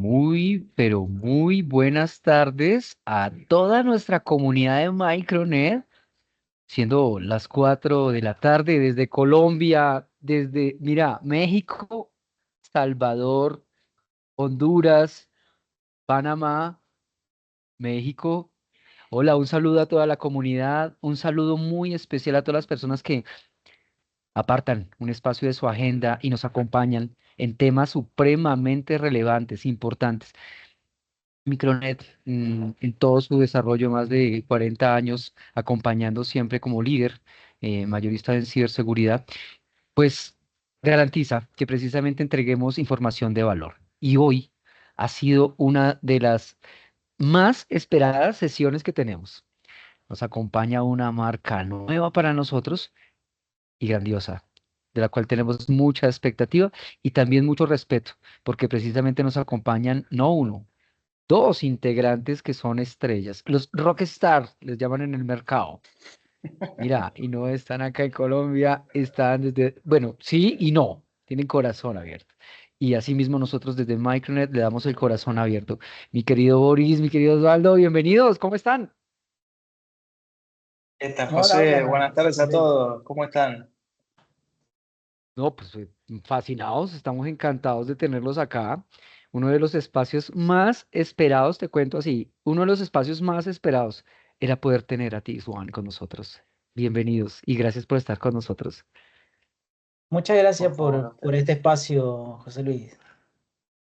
Muy, pero muy buenas tardes a toda nuestra comunidad de Micronet, siendo las 4 de la tarde desde Colombia, desde, mira, México, Salvador, Honduras, Panamá, México. Hola, un saludo a toda la comunidad, un saludo muy especial a todas las personas que apartan un espacio de su agenda y nos acompañan en temas supremamente relevantes, importantes. Micronet, en todo su desarrollo, más de 40 años, acompañando siempre como líder mayorista en ciberseguridad, pues garantiza que precisamente entreguemos información de valor. Y hoy ha sido una de las más esperadas sesiones que tenemos. Nos acompaña una marca nueva para nosotros y grandiosa, de la cual tenemos mucha expectativa y también mucho respeto, porque precisamente nos acompañan no uno, dos integrantes que son estrellas. Los rockstar les llaman en el mercado. Mira, y no están acá en Colombia, están desde, bueno, sí y no, tienen corazón abierto. Y asimismo nosotros desde Micronet le damos el corazón abierto. Mi querido Boris, mi querido Osvaldo, bienvenidos, ¿cómo están? ¿Qué tal, Hola, José? hola. Buenas tardes a todos. ¿Cómo están? No, pues fascinados, estamos encantados de tenerlos acá. Uno de los espacios más esperados, te cuento así, uno de los espacios más esperados era poder tener a ti, Juan, con nosotros. Bienvenidos y gracias por estar con nosotros. Muchas gracias Por favor, a por ustedes. este espacio, José Luis.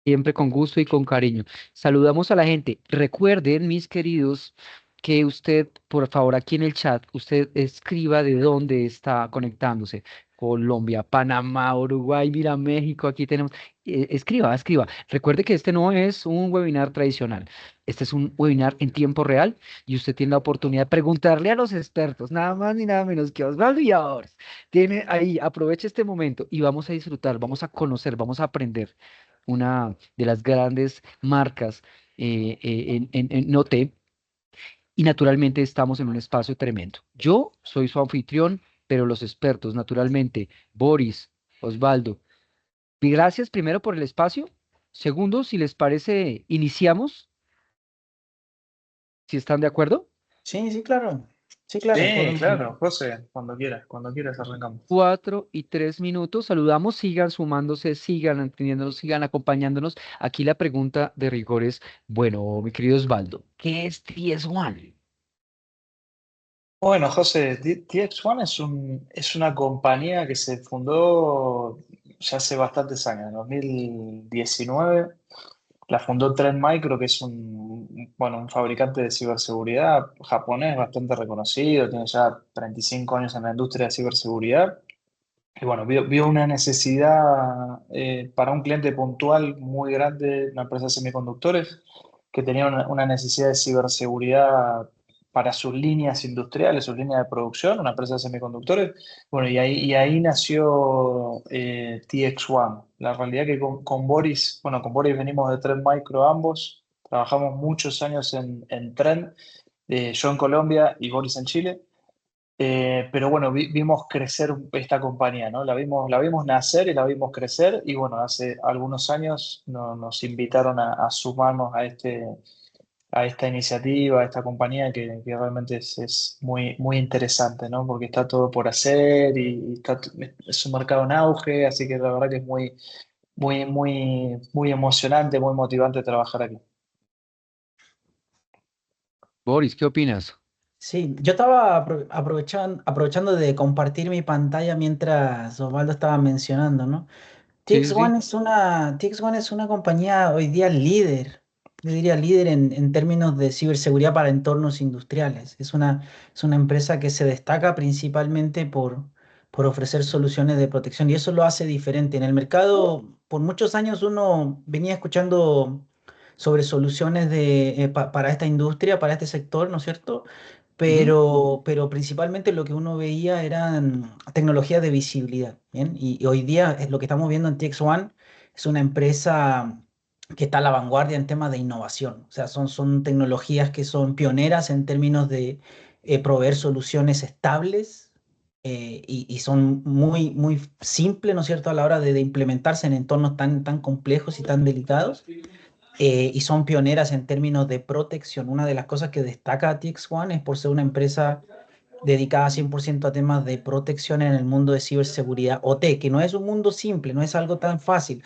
Siempre con gusto y con cariño. Saludamos a la gente. Recuerden, mis queridos, que usted, por favor, aquí en el chat, usted escriba de dónde está conectándose. Colombia, Panamá, Uruguay, mira, México, aquí tenemos. Escriba, escriba. Recuerde que este no es un webinar tradicional. Este es un webinar en tiempo real y usted tiene la oportunidad de preguntarle a los expertos, nada más ni nada menos que Osvaldo y ahora. Tiene ahí, aproveche este momento y vamos a disfrutar, vamos a conocer, vamos a aprender una de las grandes marcas en OT, y naturalmente estamos en un espacio tremendo. Yo soy su anfitrión, pero los expertos, naturalmente, Boris, Osvaldo, y gracias primero por el espacio. Segundo, si les parece, iniciamos, si están de acuerdo. Sí, sí, claro. Sí, claro, Sí, podemos. claro, José, cuando quieras arrancamos. 4 y 3 minutos, saludamos, sigan sumándose, sigan entendiéndonos, sigan acompañándonos. Aquí la pregunta de rigor es, bueno, mi querido Osvaldo, ¿qué es TS1? Bueno, José, TX1 es una compañía que se fundó ya hace bastantes años, en 2019. La fundó Trend Micro, que es un fabricante de ciberseguridad japonés bastante reconocido, tiene ya 35 años en la industria de ciberseguridad. Y bueno, vio una necesidad para un cliente puntual muy grande, una empresa de semiconductores, que tenía una necesidad de ciberseguridad para sus líneas industriales, sus líneas de producción, una empresa de semiconductores. Bueno, y ahí nació TX1. La realidad que con Boris, bueno, con Boris venimos de Trend Micro ambos, trabajamos muchos años en Trend, yo en Colombia y Boris en Chile. Pero bueno, vimos crecer esta compañía, ¿no? La vimos nacer y la vimos crecer y bueno, hace algunos años nos invitaron a sumarnos a esta iniciativa, a esta compañía que realmente es muy, muy interesante, ¿no? Porque está todo por hacer y es un mercado en auge, así que la verdad que es muy, muy, muy, muy emocionante, muy motivante trabajar aquí. Boris, ¿qué opinas? Sí, yo estaba aprovechando de compartir mi pantalla mientras Osvaldo estaba mencionando, ¿no? Sí, sí, sí. TX1 es una compañía hoy día líder, yo diría líder en términos de ciberseguridad para entornos industriales. Es una empresa que se destaca principalmente por ofrecer soluciones de protección y eso lo hace diferente. En el mercado, por muchos años uno venía escuchando sobre soluciones para esta industria, para este sector, ¿no es cierto? Ujú. Pero principalmente lo que uno veía eran tecnologías de visibilidad, ¿bien? Y hoy día es lo que estamos viendo en TX1 es una empresa que está a la vanguardia en temas de innovación. O sea, son tecnologías que son pioneras en términos de proveer soluciones estables y son muy simples, ¿no es cierto?, a la hora de implementarse en entornos tan complejos y tan delicados. y son pioneras en términos de protección. Una de las cosas que destaca a TX1 es por ser una empresa dedicada 100% a temas de protección en el mundo de ciberseguridad OT, que no es un mundo simple, no es algo tan fácil.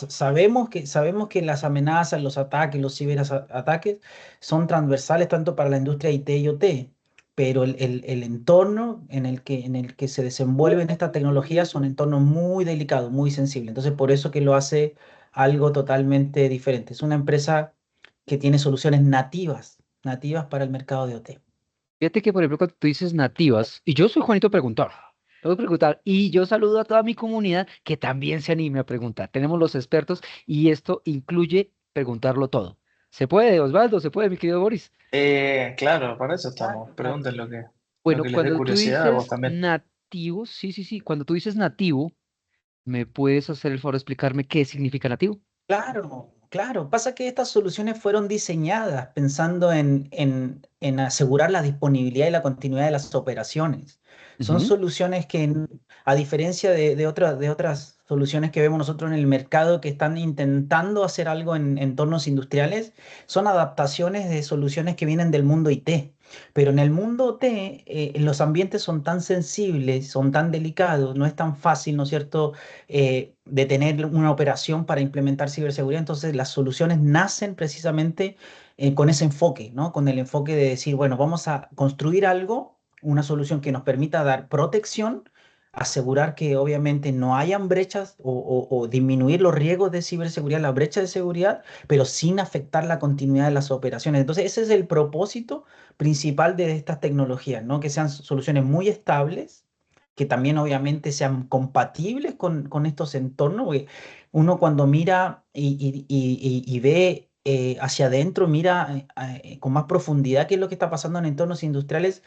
Sabemos que las amenazas, los ataques, los ciberataques son transversales tanto para la industria IT y OT, pero el entorno en el que se desenvuelven estas tecnologías son entornos muy delicados, muy sensibles. Entonces, por eso que lo hace algo totalmente diferente. Es una empresa que tiene soluciones nativas para el mercado de OT. Fíjate que, por ejemplo, cuando tú dices nativas, y yo soy Juanito Preguntador, tengo que preguntar, y yo saludo a toda mi comunidad que también se anime a preguntar. Tenemos los expertos y esto incluye preguntarlo todo. ¿Se puede, Osvaldo? ¿Se puede, mi querido Boris? Claro, para eso Claro, estamos. claro. Pregunten lo Bueno, que les dé cuando tú curiosidad, vos dices también. nativo, sí, sí, sí, cuando tú dices nativo, ¿me puedes hacer el favor de explicarme qué significa nativo? Claro, claro. Pasa que estas soluciones fueron diseñadas pensando en asegurar la disponibilidad y la continuidad de las operaciones. Son Ujú. soluciones que, a diferencia de otras soluciones que vemos nosotros en el mercado que están intentando hacer algo en entornos industriales, son adaptaciones de soluciones que vienen del mundo IT. Pero en el mundo OT, los ambientes son tan sensibles, son tan delicados, no es tan fácil, ¿no es cierto? De tener una operación para implementar ciberseguridad. Entonces, las soluciones nacen precisamente con ese enfoque, ¿no? Con el enfoque de decir, bueno, vamos a construir algo, una solución que nos permita dar protección, asegurar que obviamente no hayan brechas o disminuir los riesgos de ciberseguridad, la brecha de seguridad, pero sin afectar la continuidad de las operaciones. Entonces, ese es el propósito principal de estas tecnologías, ¿no? Que sean soluciones muy estables, que también obviamente sean compatibles con estos entornos, porque uno cuando mira y ve hacia adentro, mira con más profundidad qué es lo que está pasando en entornos industriales,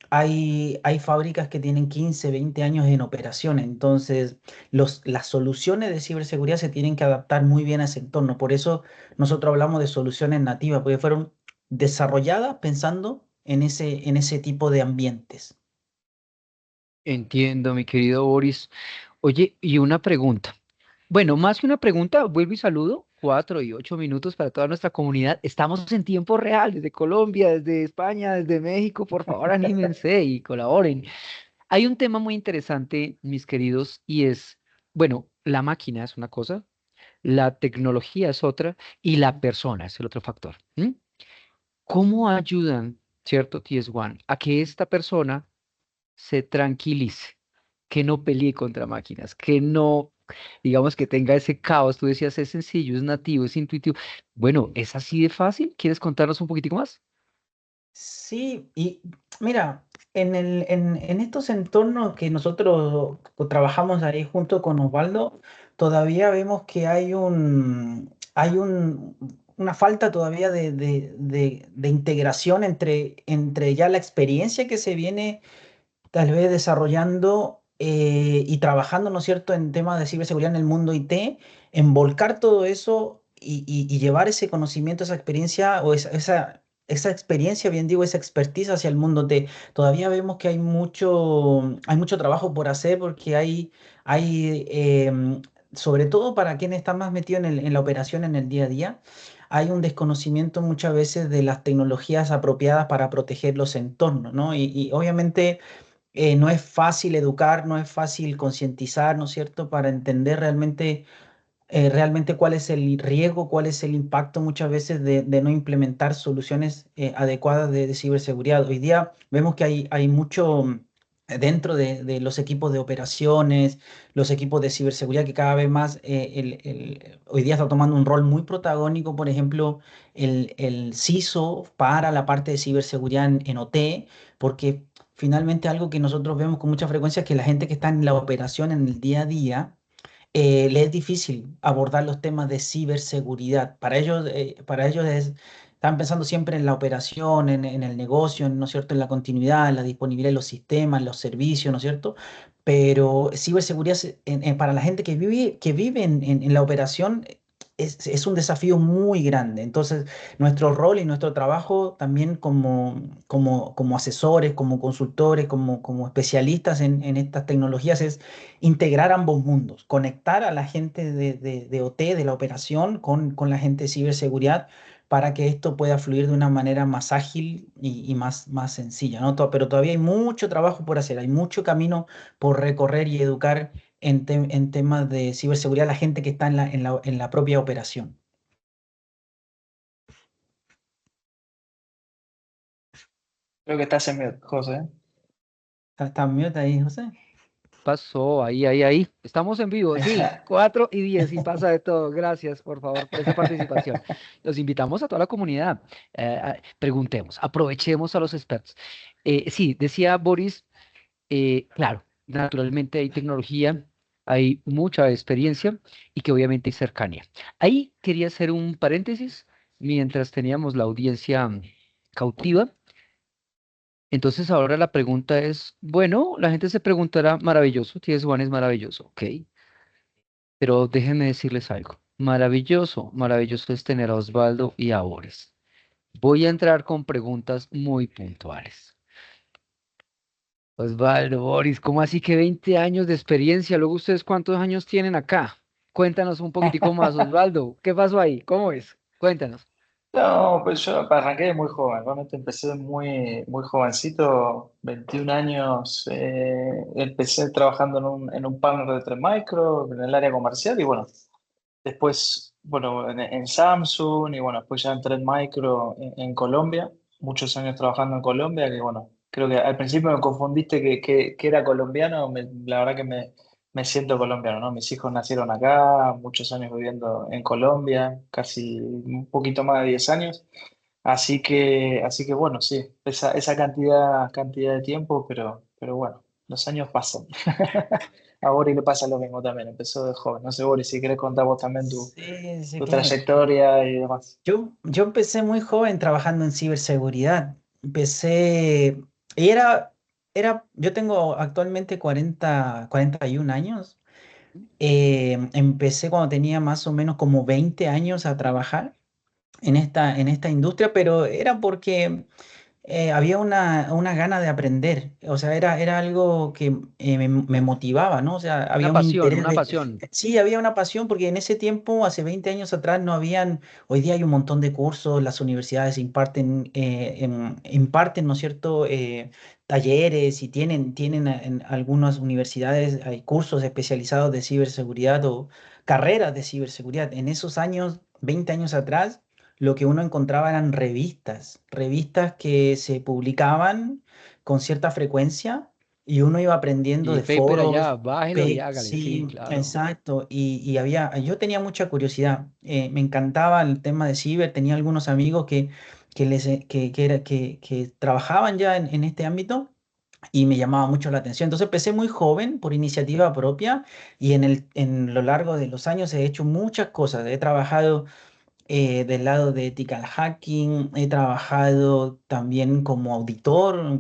hay fábricas que tienen 15 20 años en operación, entonces las soluciones de ciberseguridad se tienen que adaptar muy bien a ese entorno, por eso nosotros hablamos de soluciones nativas, porque fueron desarrolladas pensando en ese tipo de ambientes. Entiendo, mi querido Boris. Oye, y una pregunta. Bueno, más que una pregunta, vuelvo y saludo. 4 y 8 minutos para toda nuestra comunidad. Estamos en tiempo real, desde Colombia, desde España, desde México. Por favor, anímense y colaboren. Hay un tema muy interesante, mis queridos, y es, bueno, la máquina es una cosa, la tecnología es otra, y la persona es el otro factor. ¿M? ¿Cómo ayudan, cierto, TS1, a que esta persona se tranquilice, que no pelee contra máquinas, que no, digamos, que tenga ese caos? Tú decías, es sencillo, es nativo, es intuitivo. Bueno, ¿es así de fácil? ¿Quieres contarnos un poquitico más? Sí, y mira, en estos entornos que nosotros trabajamos ahí junto con Osvaldo, todavía vemos que una falta todavía de integración entre ya la experiencia que se viene tal vez desarrollando y trabajando, ¿no es cierto?, en temas de ciberseguridad en el mundo IT, en volcar todo eso y llevar ese conocimiento, esa experiencia o esa experiencia, bien digo, esa expertise hacia el mundo T. Todavía vemos que hay mucho trabajo por hacer porque sobre todo para quienes están más metidos en la operación en el día a día, hay un desconocimiento muchas veces de las tecnologías apropiadas para proteger los entornos, ¿no? Y obviamente no es fácil educar, no es fácil concientizar, ¿no es cierto?, para entender realmente cuál es el riesgo, cuál es el impacto muchas veces de no implementar soluciones adecuadas de ciberseguridad. Hoy día vemos que hay mucho dentro de los equipos de operaciones, los equipos de ciberseguridad que cada vez más hoy día está tomando un rol muy protagónico, por ejemplo, el CISO para la parte de ciberseguridad en OT, porque finalmente algo que nosotros vemos con mucha frecuencia es que la gente que está en la operación en el día a día, le es difícil abordar los temas de ciberseguridad. Para ellos están pensando siempre en la operación, en el negocio, ¿no es cierto?, en la continuidad, en la disponibilidad de los sistemas, en los servicios, ¿no es cierto? Pero ciberseguridad para la gente que vive en la operación. es un desafío muy grande. Entonces, nuestro rol y nuestro trabajo también como asesores, como consultores, como especialistas en estas tecnologías es integrar ambos mundos, conectar a la gente de OT, de la operación, con la gente de ciberseguridad para que esto pueda fluir de una manera más ágil y más sencilla, ¿no? Pero todavía hay mucho trabajo por hacer, hay mucho camino por recorrer y educar en temas de ciberseguridad a la gente que está en la propia operación. Creo que estás en mute, José. ¿Estás mute ahí, José? Pasó, ahí. Estamos en vivo, sí, 4:10 y pasa de todo. Gracias, por favor, por esa participación. Los invitamos a toda la comunidad. Preguntemos, aprovechemos a los expertos. Sí, decía Boris, claro, naturalmente hay tecnología, hay mucha experiencia y que obviamente hay cercanía. Ahí quería hacer un paréntesis mientras teníamos la audiencia cautiva. Entonces ahora la pregunta es, bueno, la gente se preguntará, maravilloso, TS1 es maravilloso, ok, pero déjenme decirles algo. Maravilloso, maravilloso es tener a Osvaldo y a Boris. Voy a entrar con preguntas muy puntuales. Osvaldo, Boris, ¿cómo así que 20 años de experiencia? Luego ustedes, ¿cuántos años tienen acá? Cuéntanos un poquitico más, Osvaldo. ¿Qué pasó ahí? ¿Cómo es? Cuéntanos. No, pues yo arranqué de muy joven, realmente empecé muy jovencito, 21 años, empecé trabajando en un partner de Trend Micro, en el área comercial y bueno, después, bueno, en Samsung y bueno, después ya entré en Micro en Colombia, muchos años trabajando en Colombia, que bueno, creo que al principio me confundiste que era colombiano, la verdad que me siento colombiano, ¿no? Mis hijos nacieron acá, muchos años viviendo en Colombia, casi un poquito más de 10 años, así que bueno, sí, esa cantidad de tiempo, pero bueno, los años pasan. A Boris le pasa lo mismo también, empezó de joven. No sé, Boris, si querés contar vos también tu, Sí, sí, tu claro. trayectoria y demás. Yo empecé muy joven trabajando en ciberseguridad. Empecé, y yo tengo actualmente 41 años. Empecé cuando tenía más o menos como 20 años a trabajar en esta industria, pero era porque había una gana de aprender, o sea, era algo que me motivaba, ¿no? O sea, Una había un pasión, interés una de... pasión. Sí, había una pasión porque en ese tiempo, hace 20 años atrás, no habían, hoy día hay un montón de cursos, las universidades imparten, ¿no es cierto?, talleres y tienen en algunas universidades, hay cursos especializados de ciberseguridad o carreras de ciberseguridad. En esos años, 20 años atrás, lo que uno encontraba eran revistas que se publicaban con cierta frecuencia y uno iba aprendiendo Y de paper allá, foros. bájelo y hágale. Sí, Sí, claro. exacto. Yo tenía mucha curiosidad. Me encantaba el tema de ciber. Tenía algunos amigos que trabajaban ya en este ámbito y me llamaba mucho la atención. Entonces empecé muy joven por iniciativa propia y en lo largo de los años he hecho muchas cosas. He trabajado del lado de ethical hacking, he trabajado también como auditor,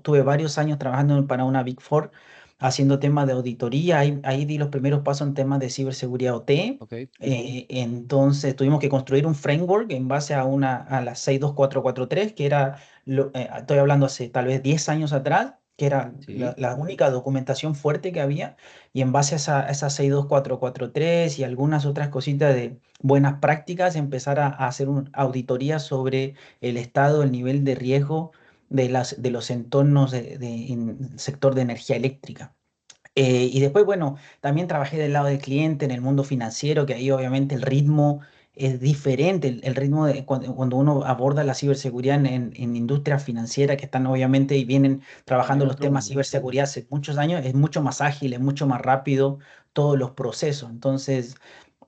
tuve varios años trabajando para una Big Four haciendo temas de auditoría, ahí di los primeros pasos en temas de ciberseguridad OT. Ok. Entonces tuvimos que construir un framework en base a la 62443, que era, estoy hablando hace tal vez 10 años atrás, que era la, Sí. la única documentación fuerte que había, y en base a esa 62443 y algunas otras cositas de buenas prácticas, empezar a hacer una auditoría sobre el estado, el nivel de riesgo de los entornos en sector de energía eléctrica. Y después, bueno, también trabajé del lado del cliente en el mundo financiero, que ahí obviamente el ritmo es diferente, el ritmo de cuando uno aborda la ciberseguridad en industrias financieras que están obviamente y vienen En trabajando los otro temas mundo. ciberseguridad hace muchos años, es mucho más ágil, es mucho más rápido todos los procesos. Entonces,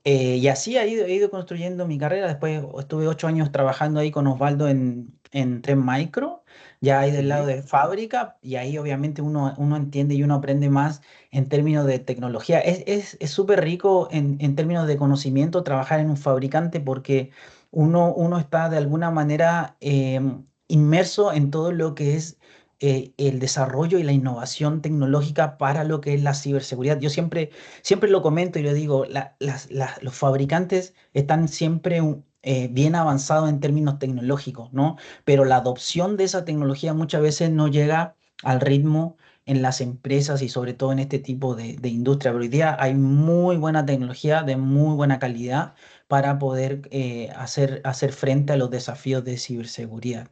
y así he ido construyendo mi carrera. Después estuve 8 años trabajando ahí con Osvaldo en Tren Micro, ya ahí del lado Sí. de fábrica, y ahí obviamente uno entiende y uno aprende más en términos de tecnología. Es súper rico en términos de conocimiento trabajar en un fabricante porque uno está de alguna manera inmerso en todo lo que es el desarrollo y la innovación tecnológica para lo que es la ciberseguridad. Yo siempre lo comento y lo digo, los fabricantes están siempre bien avanzados en términos tecnológicos, ¿no? Pero la adopción de esa tecnología muchas veces no llega al ritmo en las empresas y sobre todo en este tipo de industria. Pero hoy día hay muy buena tecnología de muy buena calidad para poder hacer frente a los desafíos de ciberseguridad.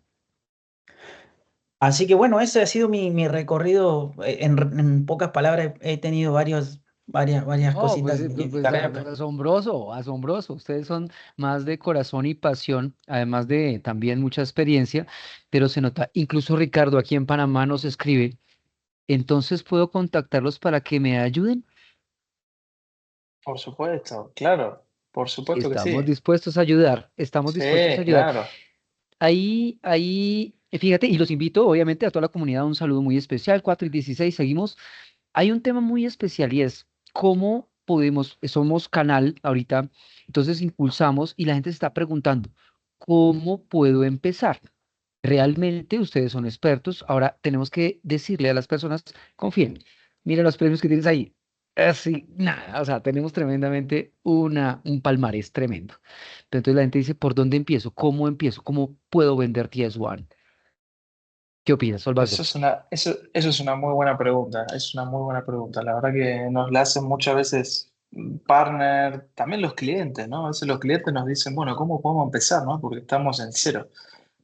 Así que bueno, ese ha sido mi recorrido. En pocas palabras he tenido varias No, pues, cositas de mi pues, carrera. asombroso, asombroso. Ustedes son más de corazón y pasión, además de también mucha experiencia, pero se nota, incluso Ricardo aquí en Panamá nos escribe, entonces puedo contactarlos para que me ayuden. Por supuesto, claro, por supuesto que Estamos sí. dispuestos a ayudar, estamos dispuestos a Sí, ayudar. claro. Fíjate, y los invito obviamente a toda la comunidad a un saludo muy especial, 4 y 16 seguimos. Hay un tema muy especial y es cómo podemos, somos canal ahorita, entonces impulsamos y la gente se está preguntando, ¿cómo puedo empezar? Realmente ustedes son expertos, ahora tenemos que decirle a las personas, confíen, mira los premios que tienes ahí. Así, nada, o sea, tenemos tremendamente un palmarés tremendo. Pero entonces la gente dice, ¿por dónde empiezo? ¿Cómo empiezo? ¿Cómo puedo vender TS1? ¿Qué opinas, Olvazo? Eso es una muy buena pregunta. Es una muy buena pregunta. La verdad que nos la hacen muchas veces partner, también los clientes, ¿no? A veces los clientes nos dicen, bueno, ¿cómo podemos empezar, no? Porque estamos en cero.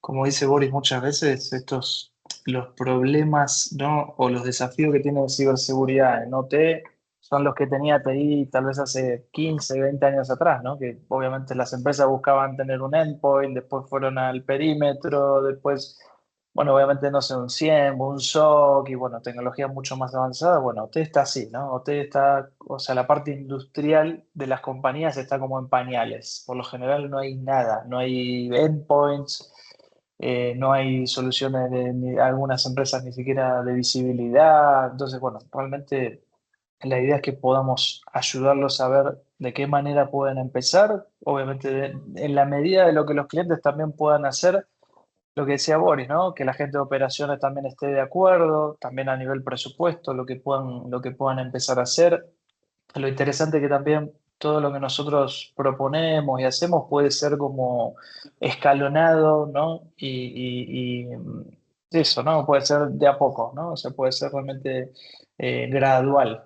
Como dice Boris muchas veces, los problemas, ¿no? O los desafíos que tiene ciberseguridad en OT son los que tenía TI tal vez hace 15 20 años atrás, ¿no? Que obviamente las empresas buscaban tener un endpoint, después fueron al perímetro, después, bueno, obviamente no sé, un SIEM, un SOC y bueno, tecnología mucho más avanzada. Bueno, OT está así, ¿no? OT está, o sea, la parte industrial de las compañías está como en pañales. Por lo general no hay nada, no hay endpoints, no hay soluciones de algunas empresas ni siquiera de visibilidad. Entonces, bueno, realmente la idea es que podamos ayudarlos a ver de qué manera pueden empezar, obviamente en la medida de lo que los clientes también puedan hacer, lo que decía Boris, ¿no? Que la gente de operaciones también esté de acuerdo, también a nivel presupuesto, lo que puedan empezar a hacer. Lo interesante es que también todo lo que nosotros proponemos y hacemos puede ser como escalonado, ¿no? Eso, ¿no? Puede ser de a poco, ¿no? O sea, puede ser realmente gradual.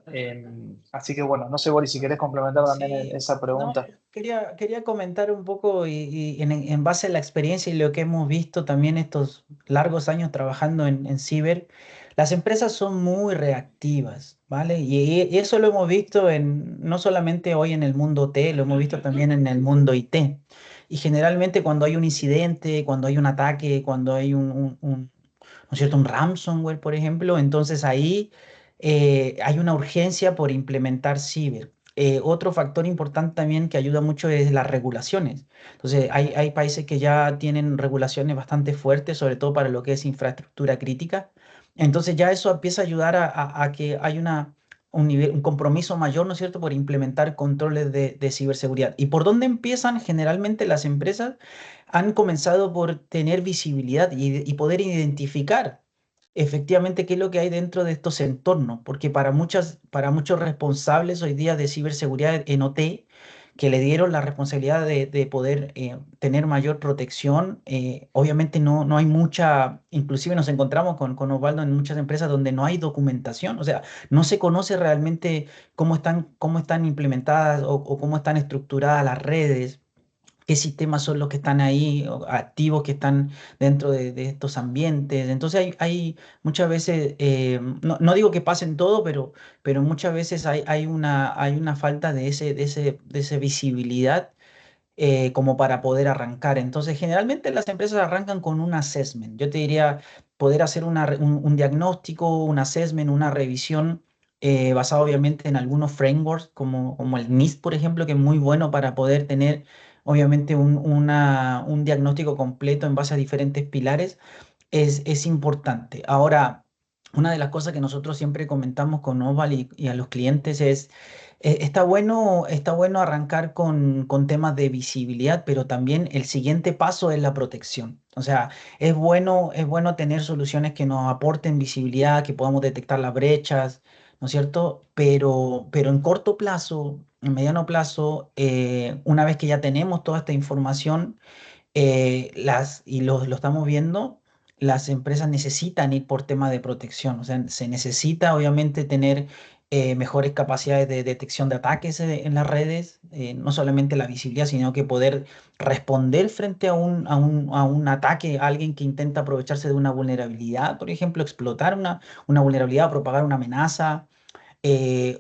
Así que bueno, no sé, Boris, si querés complementar también Sí, esa no, pregunta. quería comentar un poco y en base a la experiencia y lo que hemos visto también estos largos años trabajando en ciber, las empresas son muy reactivas, ¿vale? Y eso lo hemos visto no solamente hoy en el mundo T, lo hemos visto también en el mundo IT. Y generalmente cuando hay un incidente, cuando hay un ataque, cuando hay ¿no es cierto? Un ransomware, por ejemplo, entonces ahí hay una urgencia por implementar ciber. Otro factor importante también que ayuda mucho es las regulaciones. Entonces, hay países que ya tienen regulaciones bastante fuertes, sobre todo para lo que es infraestructura crítica. Entonces, ya eso empieza a ayudar a que hay un compromiso mayor, ¿no es cierto?, por implementar controles de ciberseguridad. ¿Y por dónde empiezan generalmente las empresas? Han comenzado por tener visibilidad y poder identificar efectivamente qué es lo que hay dentro de estos entornos, porque para muchos responsables hoy día de ciberseguridad en OT, que le dieron la responsabilidad de poder tener mayor protección, obviamente no hay mucha, inclusive nos encontramos con Osvaldo en muchas empresas donde no hay documentación, o sea, no se conoce realmente cómo están implementadas o cómo están estructuradas las redes, qué sistemas son los que están ahí o activos, que están dentro de estos ambientes. Entonces hay muchas veces, no digo que pasen todo, pero muchas veces hay una falta de esa visibilidad como para poder arrancar. Entonces, generalmente las empresas arrancan con un assessment. Yo te diría poder hacer un diagnóstico, un assessment, una revisión basado obviamente en algunos frameworks como el NIST, por ejemplo, que es muy bueno para poder tener obviamente un diagnóstico completo en base a diferentes pilares. Es importante. Ahora, una de las cosas que nosotros siempre comentamos con Oval y a los clientes es, está bueno arrancar con temas de visibilidad, pero también el siguiente paso es la protección. O sea, es bueno tener soluciones que nos aporten visibilidad, que podamos detectar las brechas, ¿no es cierto? Pero en corto plazo, en mediano plazo, una vez que ya tenemos toda esta información, y lo estamos viendo, las empresas necesitan ir por tema de protección. O sea, se necesita obviamente tener mejores capacidades de detección de ataques en las redes, no solamente la visibilidad, sino que poder responder frente a un ataque, a alguien que intenta aprovecharse de una vulnerabilidad, por ejemplo, explotar una vulnerabilidad o propagar una amenaza.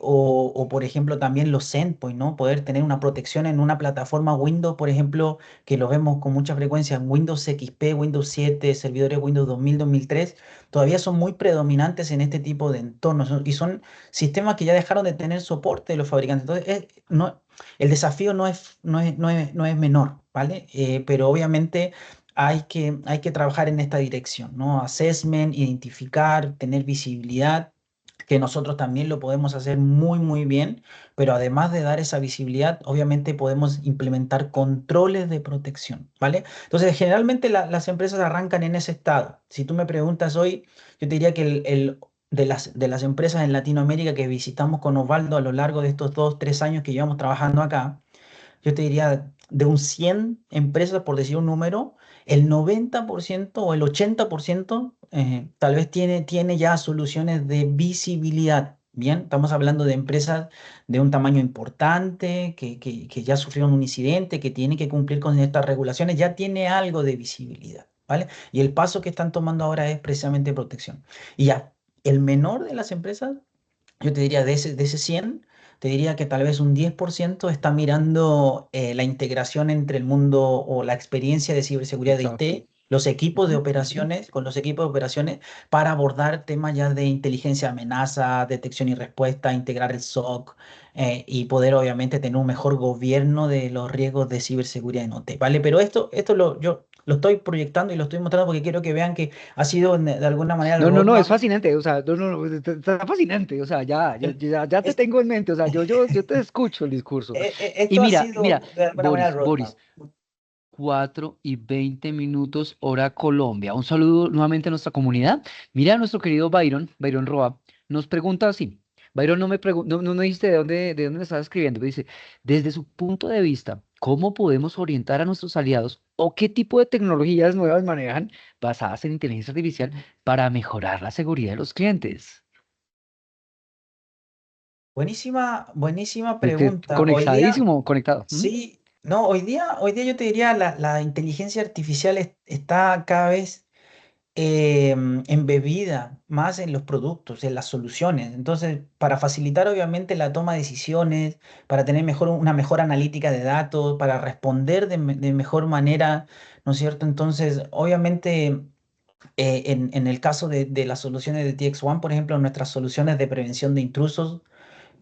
Por ejemplo, también los endpoints, ¿no? Poder tener una protección en una plataforma Windows, por ejemplo, que lo vemos con mucha frecuencia en Windows XP, Windows 7, servidores Windows 2000, 2003, todavía son muy predominantes en este tipo de entornos, ¿no? Y son sistemas que ya dejaron de tener soporte de los fabricantes. Entonces, no, el desafío no es menor, ¿vale? Pero obviamente hay que trabajar en esta dirección, ¿no? Assessment, identificar, tener visibilidad, que nosotros también lo podemos hacer muy, muy bien, pero además de dar esa visibilidad, obviamente podemos implementar controles de protección, ¿vale? Entonces, generalmente las empresas arrancan en ese estado. Si tú me preguntas hoy, yo te diría que de las empresas en Latinoamérica que visitamos con Osvaldo a lo largo de estos 2, 3 años que llevamos trabajando acá, yo te diría, de un 100 empresas, por decir un número, el 90% o el 80% tal vez tiene ya soluciones de visibilidad. Bien, estamos hablando de empresas de un tamaño importante, que ya sufrieron un incidente, que tienen que cumplir con estas regulaciones, ya tiene algo de visibilidad, ¿vale? Y el paso que están tomando ahora es precisamente protección. Y ya, el menor de las empresas, yo te diría de ese 100, te diría que tal vez un 10% está mirando la integración entre el mundo o la experiencia de ciberseguridad de Exacto. IT, los equipos de Ujú, ujú. operaciones, con los equipos de operaciones, para abordar temas ya de inteligencia de amenaza, detección y respuesta, integrar el SOC, y poder obviamente tener un mejor gobierno de los riesgos de ciberseguridad en OT, ¿vale? Pero yo lo estoy proyectando y lo estoy mostrando porque quiero que vean que ha sido de alguna manera el No, no, no, es roadmap. fascinante, o sea, no, no, no, está fascinante, o sea, ya te tengo en mente, o sea, yo te escucho el discurso. Y Esto ha mira, sido mira, de alguna manera el Boris, roadmap. 4:20 hora Colombia. Un saludo nuevamente a nuestra comunidad. Mira, nuestro querido Byron Roa, nos pregunta así. Byron no dijiste de dónde me estaba escribiendo, pero dice, desde su punto de vista, ¿cómo podemos orientar a nuestros aliados o qué tipo de tecnologías nuevas manejan basadas en inteligencia artificial para mejorar la seguridad de los clientes? Buenísima pregunta. Hoy día, Conectadísimo, conectado. ¿Mm? sí, no, hoy día yo te diría la inteligencia artificial está cada vez embebida más en los productos, en las soluciones. Entonces, para facilitar obviamente la toma de decisiones, para tener una mejor analítica de datos, para responder de mejor manera, ¿no es cierto? Entonces, obviamente, en el caso de las soluciones de TX1, por ejemplo, nuestras soluciones de prevención de intrusos,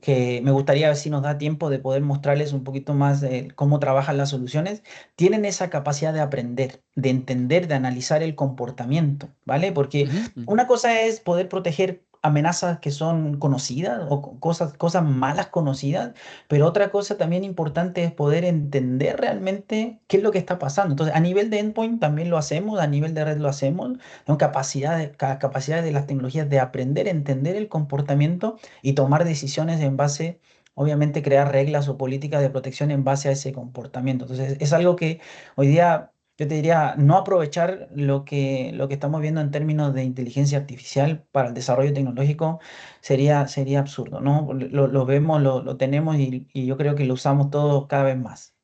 que me gustaría ver si nos da tiempo de poder mostrarles un poquito más de cómo trabajan las soluciones, tienen esa capacidad de aprender, de entender, de analizar el comportamiento, ¿vale? Porque Ujú, ujú. una cosa es poder proteger amenazas que son conocidas o cosas malas conocidas, pero otra cosa también importante es poder entender realmente qué es lo que está pasando. Entonces, a nivel de endpoint también lo hacemos, a nivel de red lo hacemos, tengo capacidad de las tecnologías de aprender, entender el comportamiento y tomar decisiones en base, obviamente crear reglas o políticas de protección en base a ese comportamiento. Entonces, es algo que hoy día yo te diría, no aprovechar lo que estamos viendo en términos de inteligencia artificial para el desarrollo tecnológico sería absurdo, ¿no? Lo vemos, lo tenemos y yo creo que lo usamos todos cada vez más.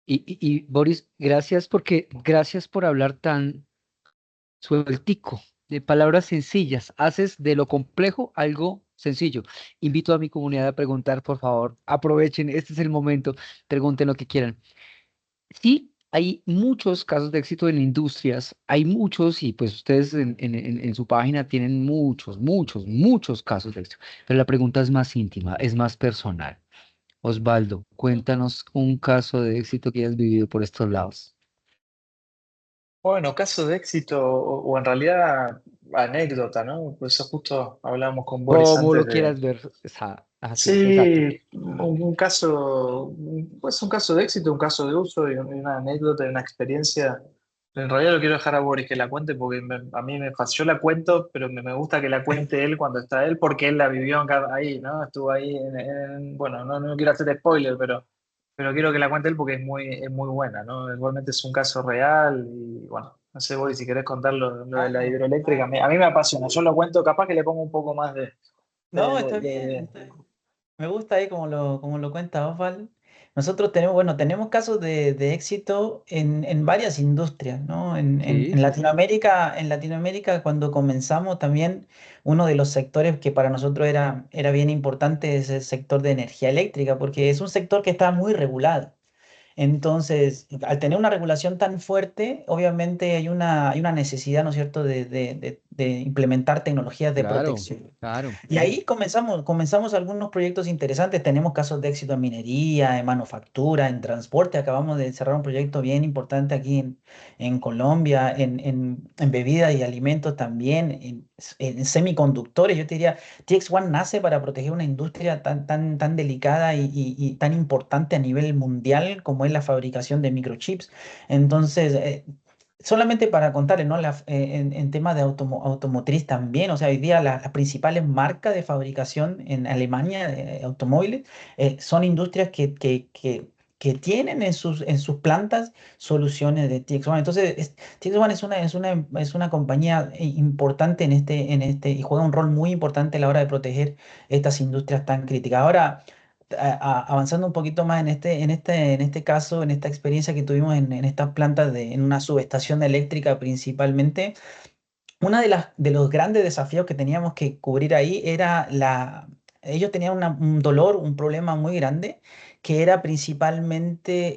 Y Boris, gracias por hablar tan sueltico, de palabras sencillas. Haces de lo complejo algo sencillo. Invito a mi comunidad a preguntar, por favor. Aprovechen, este es el momento. Pregunten lo que quieran. Sí, hay muchos casos de éxito en industrias. Hay muchos, y pues ustedes en su página tienen muchos casos de éxito. Pero la pregunta es más íntima, es más personal. Osvaldo, cuéntanos un caso de éxito que hayas vivido por estos lados. Bueno, caso de éxito, o en realidad anécdota, ¿no? Pues eso justo hablábamos con Boris Como antes lo de... quieras ver. Así, exacto. Sí, un caso, pues un caso de éxito, un caso de uso y una anécdota y una experiencia. En realidad lo quiero dejar a Boris que la cuente porque a mí me fascinó. Yo la cuento, pero me gusta que la cuente él cuando está él porque él la vivió ahí, ¿no? Estuvo ahí bueno, no quiero hacer spoiler, pero quiero que la cuente él porque es muy buena, ¿no? Igualmente es un caso real y bueno, no sé, Boris, si querés contar lo de la Claro, hidroeléctrica, claro. a mí me apasiona. Yo lo cuento, capaz que le pongo un poco más No, de, está bien, de- está bien. Me gusta ahí como lo cuenta Osval. Nosotros tenemos, bueno, tenemos casos de éxito en varias industrias, ¿no? Sí, En sí, sí. Latinoamérica, cuando comenzamos también, uno de los sectores que para nosotros era bien importante es el sector de energía eléctrica, porque es un sector que está muy regulado. Entonces, al tener una regulación tan fuerte, obviamente hay una necesidad, ¿no es cierto?, de implementar tecnologías de Claro, protección. claro. Y ahí comenzamos algunos proyectos interesantes. Tenemos casos de éxito en minería, en manufactura, en transporte. Acabamos de cerrar un proyecto bien importante aquí en Colombia, en bebidas y alimentos también, en semiconductores. Yo te diría, TX1 nace para proteger una industria tan delicada y tan importante a nivel mundial como es la fabricación de microchips. Entonces, solamente para contarles, ¿no? En temas de automotriz también, o sea, hoy día las principales marcas de fabricación en Alemania de automóviles son industrias que tienen en sus plantas soluciones de TX1. Entonces, TX1 es una compañía importante y juega un rol muy importante a la hora de proteger estas industrias tan críticas. Ahora, avanzando un poquito más en este caso, en esta experiencia que tuvimos en estas plantas en una subestación eléctrica principalmente, una de los grandes desafíos que teníamos que cubrir ahí era ellos tenían un dolor, un problema muy grande, que era principalmente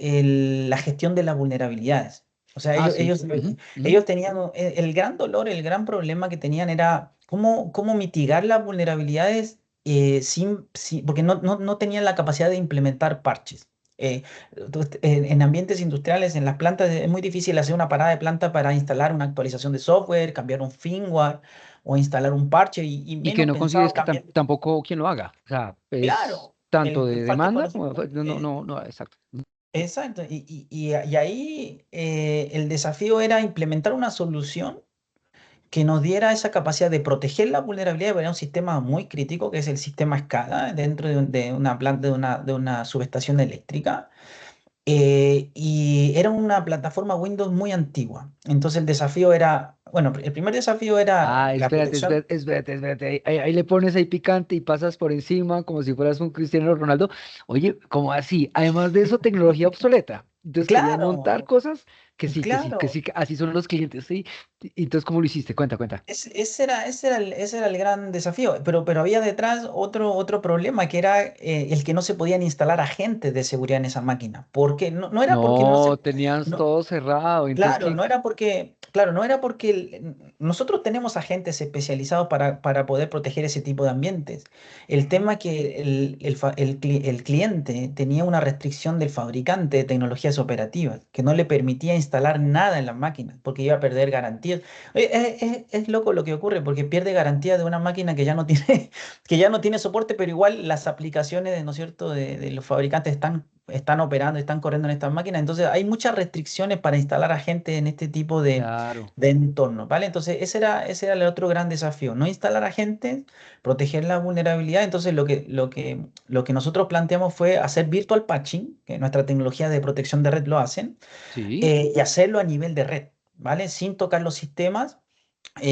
la gestión de las vulnerabilidades. O sea, Ah, sí. Ujú, ujú. ellos tenían el gran dolor, el gran problema que tenían era cómo mitigar las vulnerabilidades porque no tenían la capacidad de implementar parches. Eh, en ambientes industriales, en las plantas, es muy difícil hacer una parada de planta para instalar una actualización de software, cambiar un firmware o instalar un parche y Y que menos no consigues pensado que cambiar. tampoco quien lo haga. O sea, es Claro, tanto de falta demanda como conocimiento. no, exacto. Exacto. Y ahí el desafío era implementar una solución que nos diera esa capacidad de proteger la vulnerabilidad de un sistema muy crítico, que es el sistema SCADA, dentro de una planta, de una subestación eléctrica. Y era una plataforma Windows muy antigua. Entonces el desafío era, bueno, el primer desafío era Ah, la protección. espérate. Ahí le pones ahí picante y pasas por encima como si fueras un Cristiano Ronaldo. Oye, ¿cómo así? Además de eso, tecnología obsoleta. Entonces querían montar Claro, cosas claro. que así son los clientes, sí. Y entonces, ¿cómo lo hiciste? Cuenta, cuenta. Ese era el gran desafío, pero había detrás otro problema que era el que no se podían instalar agentes de seguridad en esa máquina. Porque no era porque no se, No, tenías no, todo cerrado. Entonces, claro, ¿qué? no era porque, claro, no era porque nosotros tenemos agentes especializados para poder proteger ese tipo de ambientes. El Ujú. tema que el cliente tenía una restricción del fabricante de tecnologías operativas, que no le permitía instalar nada en las máquinas, porque iba a perder garantías. Oye, es loco lo que ocurre, porque pierde garantía de una máquina que ya no tiene, que ya no tiene soporte, pero igual las aplicaciones, ¿no es cierto?, de los fabricantes están operando, están corriendo en estas máquinas. Entonces hay muchas restricciones para instalar a gente en este tipo Claro. de entornos, ¿vale? Entonces ese era el otro gran desafío, no instalar agentes, proteger la vulnerabilidad. Entonces lo que nosotros planteamos fue hacer virtual patching, que nuestra tecnología de protección de red lo hacen, Sí, y hacerlo a nivel de red, ¿vale? Sin tocar los sistemas,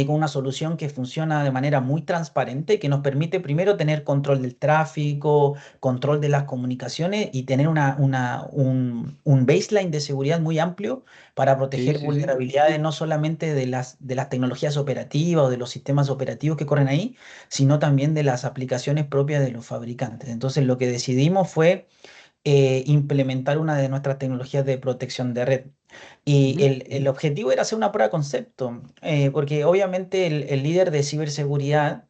con una solución que funciona de manera muy transparente, que nos permite primero tener control del tráfico, control de las comunicaciones y tener un baseline de seguridad muy amplio para sí, proteger sí, sí. vulnerabilidades no solamente de las tecnologías operativas o de los sistemas operativos que corren ahí, sino también de las aplicaciones propias de los fabricantes. Entonces lo que decidimos fue implementar una de nuestras tecnologías de protección de red. Y Ujú. el objetivo era hacer una prueba de concepto, porque obviamente el líder de ciberseguridad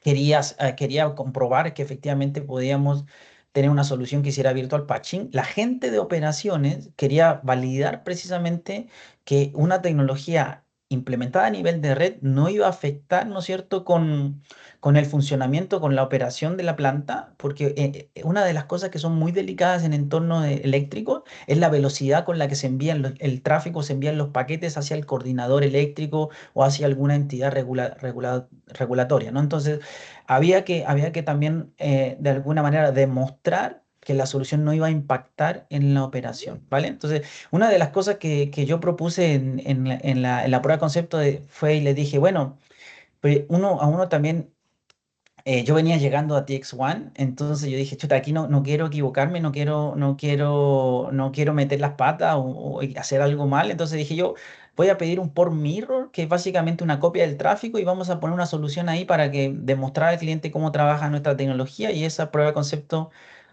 quería comprobar que efectivamente podíamos tener una solución que hiciera virtual patching. La gente de operaciones quería validar precisamente que una tecnología implementada a nivel de red no iba a afectar, ¿no es cierto?, con el funcionamiento, con la operación de la planta, porque una de las cosas que son muy delicadas en entornos eléctricos es la velocidad con la que se envían el tráfico, se envían los paquetes hacia el coordinador eléctrico o hacia alguna entidad regulatoria, ¿no? Entonces, había que también de alguna manera demostrar que la solución no iba a impactar en la operación, ¿vale? Entonces, una de las cosas que yo propuse en la prueba de concepto fue y le dije, bueno, pues a uno también, yo venía llegando a TX1, entonces yo dije, chuta, aquí no quiero equivocarme, no quiero meter las patas o hacer algo mal, entonces dije yo, voy a pedir un port mirror, que es básicamente una copia del tráfico, y vamos a poner una solución ahí para que demostrar al cliente cómo trabaja nuestra tecnología y esa prueba de concepto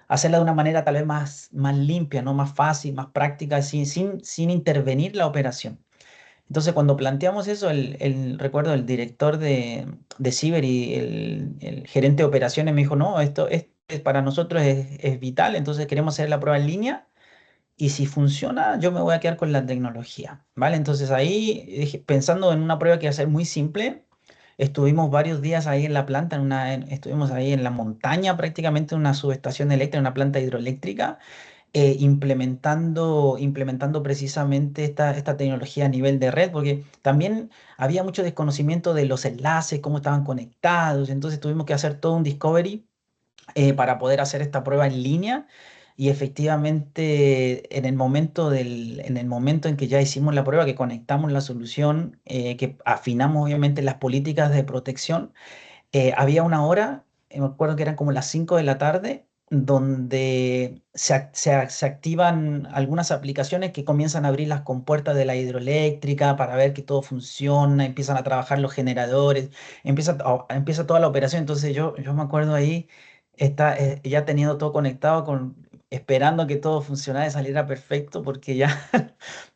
hacerla de una manera tal vez más limpia, ¿no? Más fácil, más práctica, sin intervenir la operación. Entonces, cuando planteamos eso, recuerdo el director de Ciber y el gerente de operaciones me dijo, no, esto para nosotros es vital, entonces queremos hacer la prueba en línea y si funciona, yo me voy a quedar con la tecnología, ¿vale? Entonces ahí, pensando en una prueba que iba a ser muy simple, estuvimos varios días ahí en la planta, estuvimos ahí en la montaña prácticamente, en una subestación eléctrica, una planta hidroeléctrica implementando precisamente esta tecnología a nivel de red, porque también había mucho desconocimiento de los enlaces, cómo estaban conectados, entonces tuvimos que hacer todo un discovery para poder hacer esta prueba en línea. Y efectivamente, en el momento en que ya hicimos la prueba, que conectamos la solución, que afinamos obviamente las políticas de protección, había una hora, me acuerdo que eran como las 5 de la tarde, donde se activan algunas aplicaciones que comienzan a abrir las compuertas de la hidroeléctrica para ver que todo funciona, empiezan a trabajar los generadores, empieza toda la operación. Entonces yo me acuerdo ahí, ya teniendo todo conectado, esperando que todo funcionara y saliera perfecto, porque ya,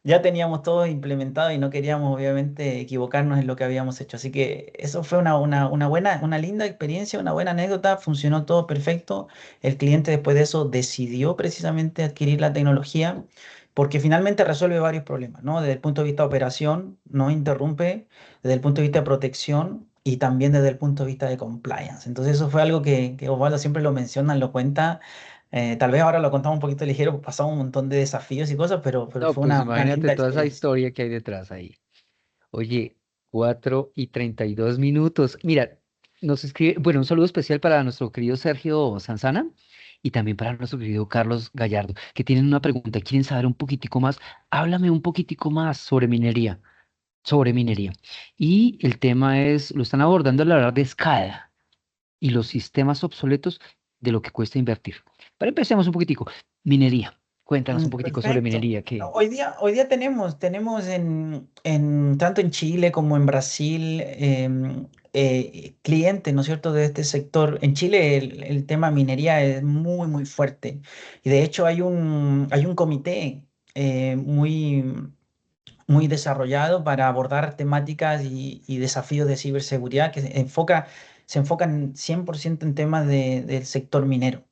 ya teníamos todo implementado y no queríamos obviamente equivocarnos en lo que habíamos hecho. Así que eso fue una linda experiencia, una buena anécdota, funcionó todo perfecto. El cliente después de eso decidió precisamente adquirir la tecnología porque finalmente resuelve varios problemas, ¿no? Desde el punto de vista de operación, no interrumpe, desde el punto de vista de protección y también desde el punto de vista de compliance. Entonces eso fue algo que Osvaldo siempre lo menciona, lo cuenta. Tal vez ahora lo contamos un poquito ligero, pasamos un montón de desafíos y cosas, pero No, fue pues una imagínate linda toda esa experiencia. historia que hay detrás ahí. Oye, 4:32. Mira, nos escribe, bueno, un saludo especial para nuestro querido Sergio Sanzana y también para nuestro querido Carlos Gallardo, que tienen una pregunta, quieren saber un poquitico más. Háblame un poquitico más sobre minería, sobre minería. Y el tema es, lo están abordando al hablar de escala y los sistemas obsoletos de lo que cuesta invertir. Pero empecemos un poquitico. Minería. Cuéntanos un poquitico sobre Perfecto. minería, No, que hoy día tenemos tanto en Chile como en Brasil clientes, ¿no es cierto?, de este sector. En Chile el tema minería es muy, muy fuerte. Y de hecho hay un comité muy desarrollado para abordar temáticas y desafíos de ciberseguridad que se enfocan 100% en temas del sector minero.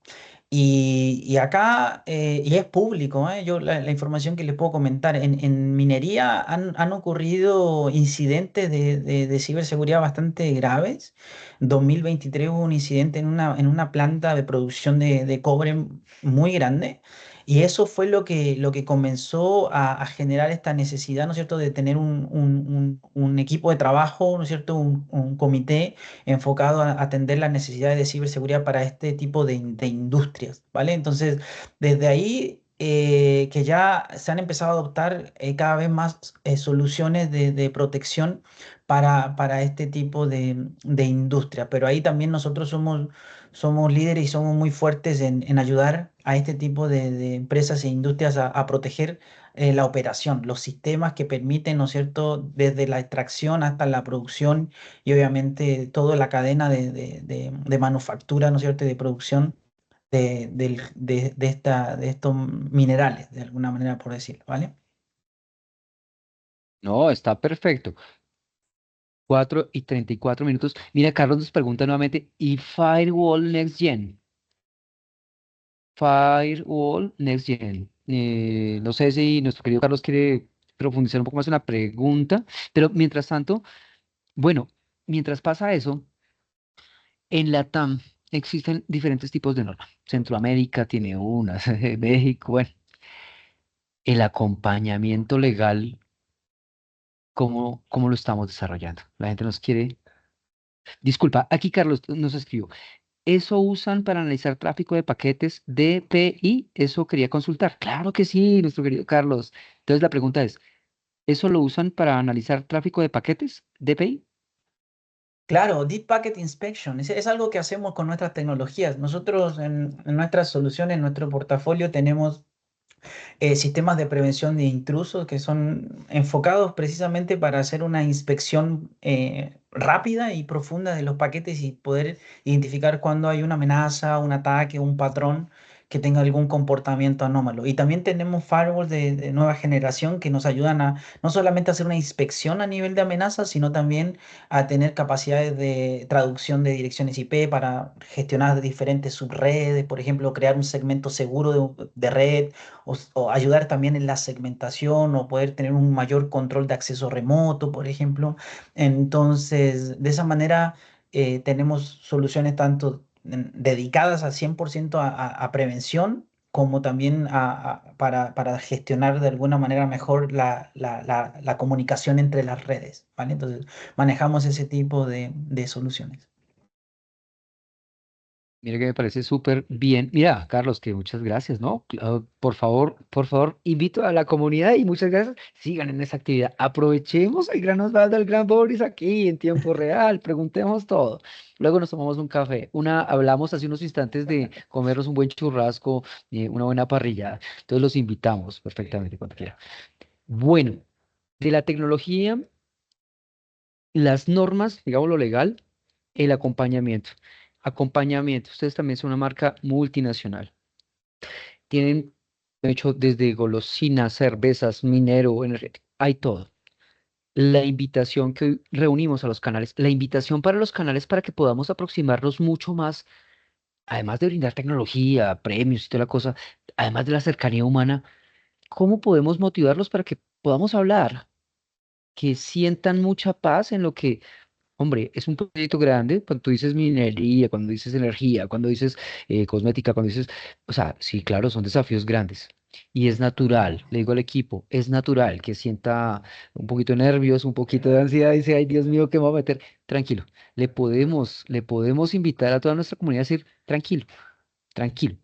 Y acá, y es público, yo la información que les puedo comentar, en minería han ocurrido incidentes de ciberseguridad bastante graves. 2023 hubo un incidente en una planta de producción de cobre muy grande. Y eso fue lo que comenzó a generar esta necesidad, ¿no es cierto?, de tener un equipo de trabajo, ¿no es cierto?, un comité enfocado a atender las necesidades de ciberseguridad para este tipo de industrias, ¿vale? Entonces, desde ahí que ya se han empezado a adoptar cada vez más soluciones de protección para este tipo de industria, pero ahí también nosotros somos líderes y somos muy fuertes en ayudar a este tipo de empresas e industrias a proteger la operación, los sistemas que permiten, ¿no es cierto?, desde la extracción hasta la producción y obviamente toda la cadena de manufactura, ¿no es cierto?, y de producción de estos minerales, de alguna manera por decirlo, ¿vale? no, está perfecto. 4:34. Mira, Carlos nos pregunta nuevamente, ¿y Firewall Next Gen? Firewall Next Gen. No sé si nuestro querido Carlos quiere profundizar un poco más en la pregunta, pero mientras tanto, bueno, mientras pasa eso, en la TAM existen diferentes tipos de normas. Centroamérica tiene unas, México, bueno, el acompañamiento legal, ¿cómo lo estamos desarrollando? La gente nos quiere. Disculpa, aquí Carlos nos escribió. ¿Eso usan para analizar tráfico de paquetes DPI? Eso quería consultar. Claro que sí, nuestro querido Carlos. Entonces la pregunta es, ¿eso lo usan para analizar tráfico de paquetes DPI? Claro, Deep Packet Inspection es algo que hacemos con nuestras tecnologías. Nosotros en nuestras soluciones, en nuestro portafolio, tenemos sistemas de prevención de intrusos que son enfocados precisamente para hacer una inspección rápida y profunda de los paquetes y poder identificar cuando hay una amenaza, un ataque, un patrón que tenga algún comportamiento anómalo. Y también tenemos firewalls de nueva generación que nos ayudan a no solamente hacer una inspección a nivel de amenazas, sino también a tener capacidades de traducción de direcciones IP para gestionar diferentes subredes, por ejemplo, crear un segmento seguro de red o ayudar también en la segmentación o poder tener un mayor control de acceso remoto, por ejemplo. Entonces, de esa manera tenemos soluciones tanto dedicadas al 100% a prevención como también para gestionar de alguna manera mejor la comunicación entre las redes, ¿vale? Entonces, manejamos ese tipo de soluciones. Mira que me parece súper bien. Mira, Carlos, que muchas gracias, ¿no? Por favor, invito a la comunidad y muchas gracias. Sigan en esa actividad. Aprovechemos el gran Osvaldo, el gran Boris aquí en tiempo real. Preguntemos todo. Luego nos tomamos un café. Hablamos hace unos instantes de comernos un buen churrasco, una buena parrilla. Entonces los invitamos perfectamente cuando quieran. Bueno, de la tecnología, las normas, digamos lo legal, el acompañamiento. Acompañamiento. Ustedes también son una marca multinacional. Tienen, de hecho, desde golosinas, cervezas, minero, energético, hay todo. La invitación que hoy reunimos a los canales, la invitación para los canales para que podamos aproximarnos mucho más, además de brindar tecnología, premios y toda la cosa, además de la cercanía humana, ¿cómo podemos motivarlos para que podamos hablar, que sientan mucha paz en lo que. Hombre, es un proyecto grande cuando tú dices minería, cuando dices energía, cuando dices cosmética, cuando dices, o sea, sí, claro, son desafíos grandes. Y es natural, le digo al equipo, es natural que sienta un poquito de nervios, un poquito de ansiedad y dice, ay, Dios mío, ¿qué me voy a meter? Tranquilo, le podemos invitar a toda nuestra comunidad a decir, tranquilo, tranquilo,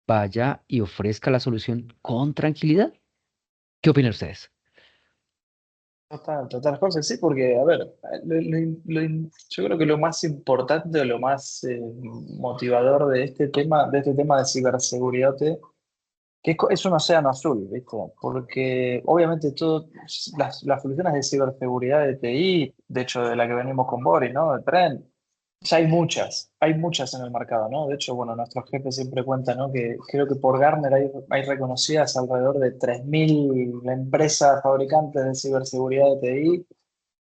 vaya y ofrezca la solución con tranquilidad. ¿Qué opinan ustedes? Total, total, José, sí, porque, a ver, yo creo que lo más importante o lo más motivador de este tema de ciberseguridad, es un océano azul, ¿viste? Porque obviamente las soluciones de ciberseguridad de TI, de hecho de la que venimos con Boris, ¿no? De Trend, ya hay muchas en el mercado, ¿no? De hecho, bueno, nuestros jefes siempre cuentan, ¿no? Que creo que por Gartner hay reconocidas alrededor de 3.000 empresas fabricantes de ciberseguridad de TI,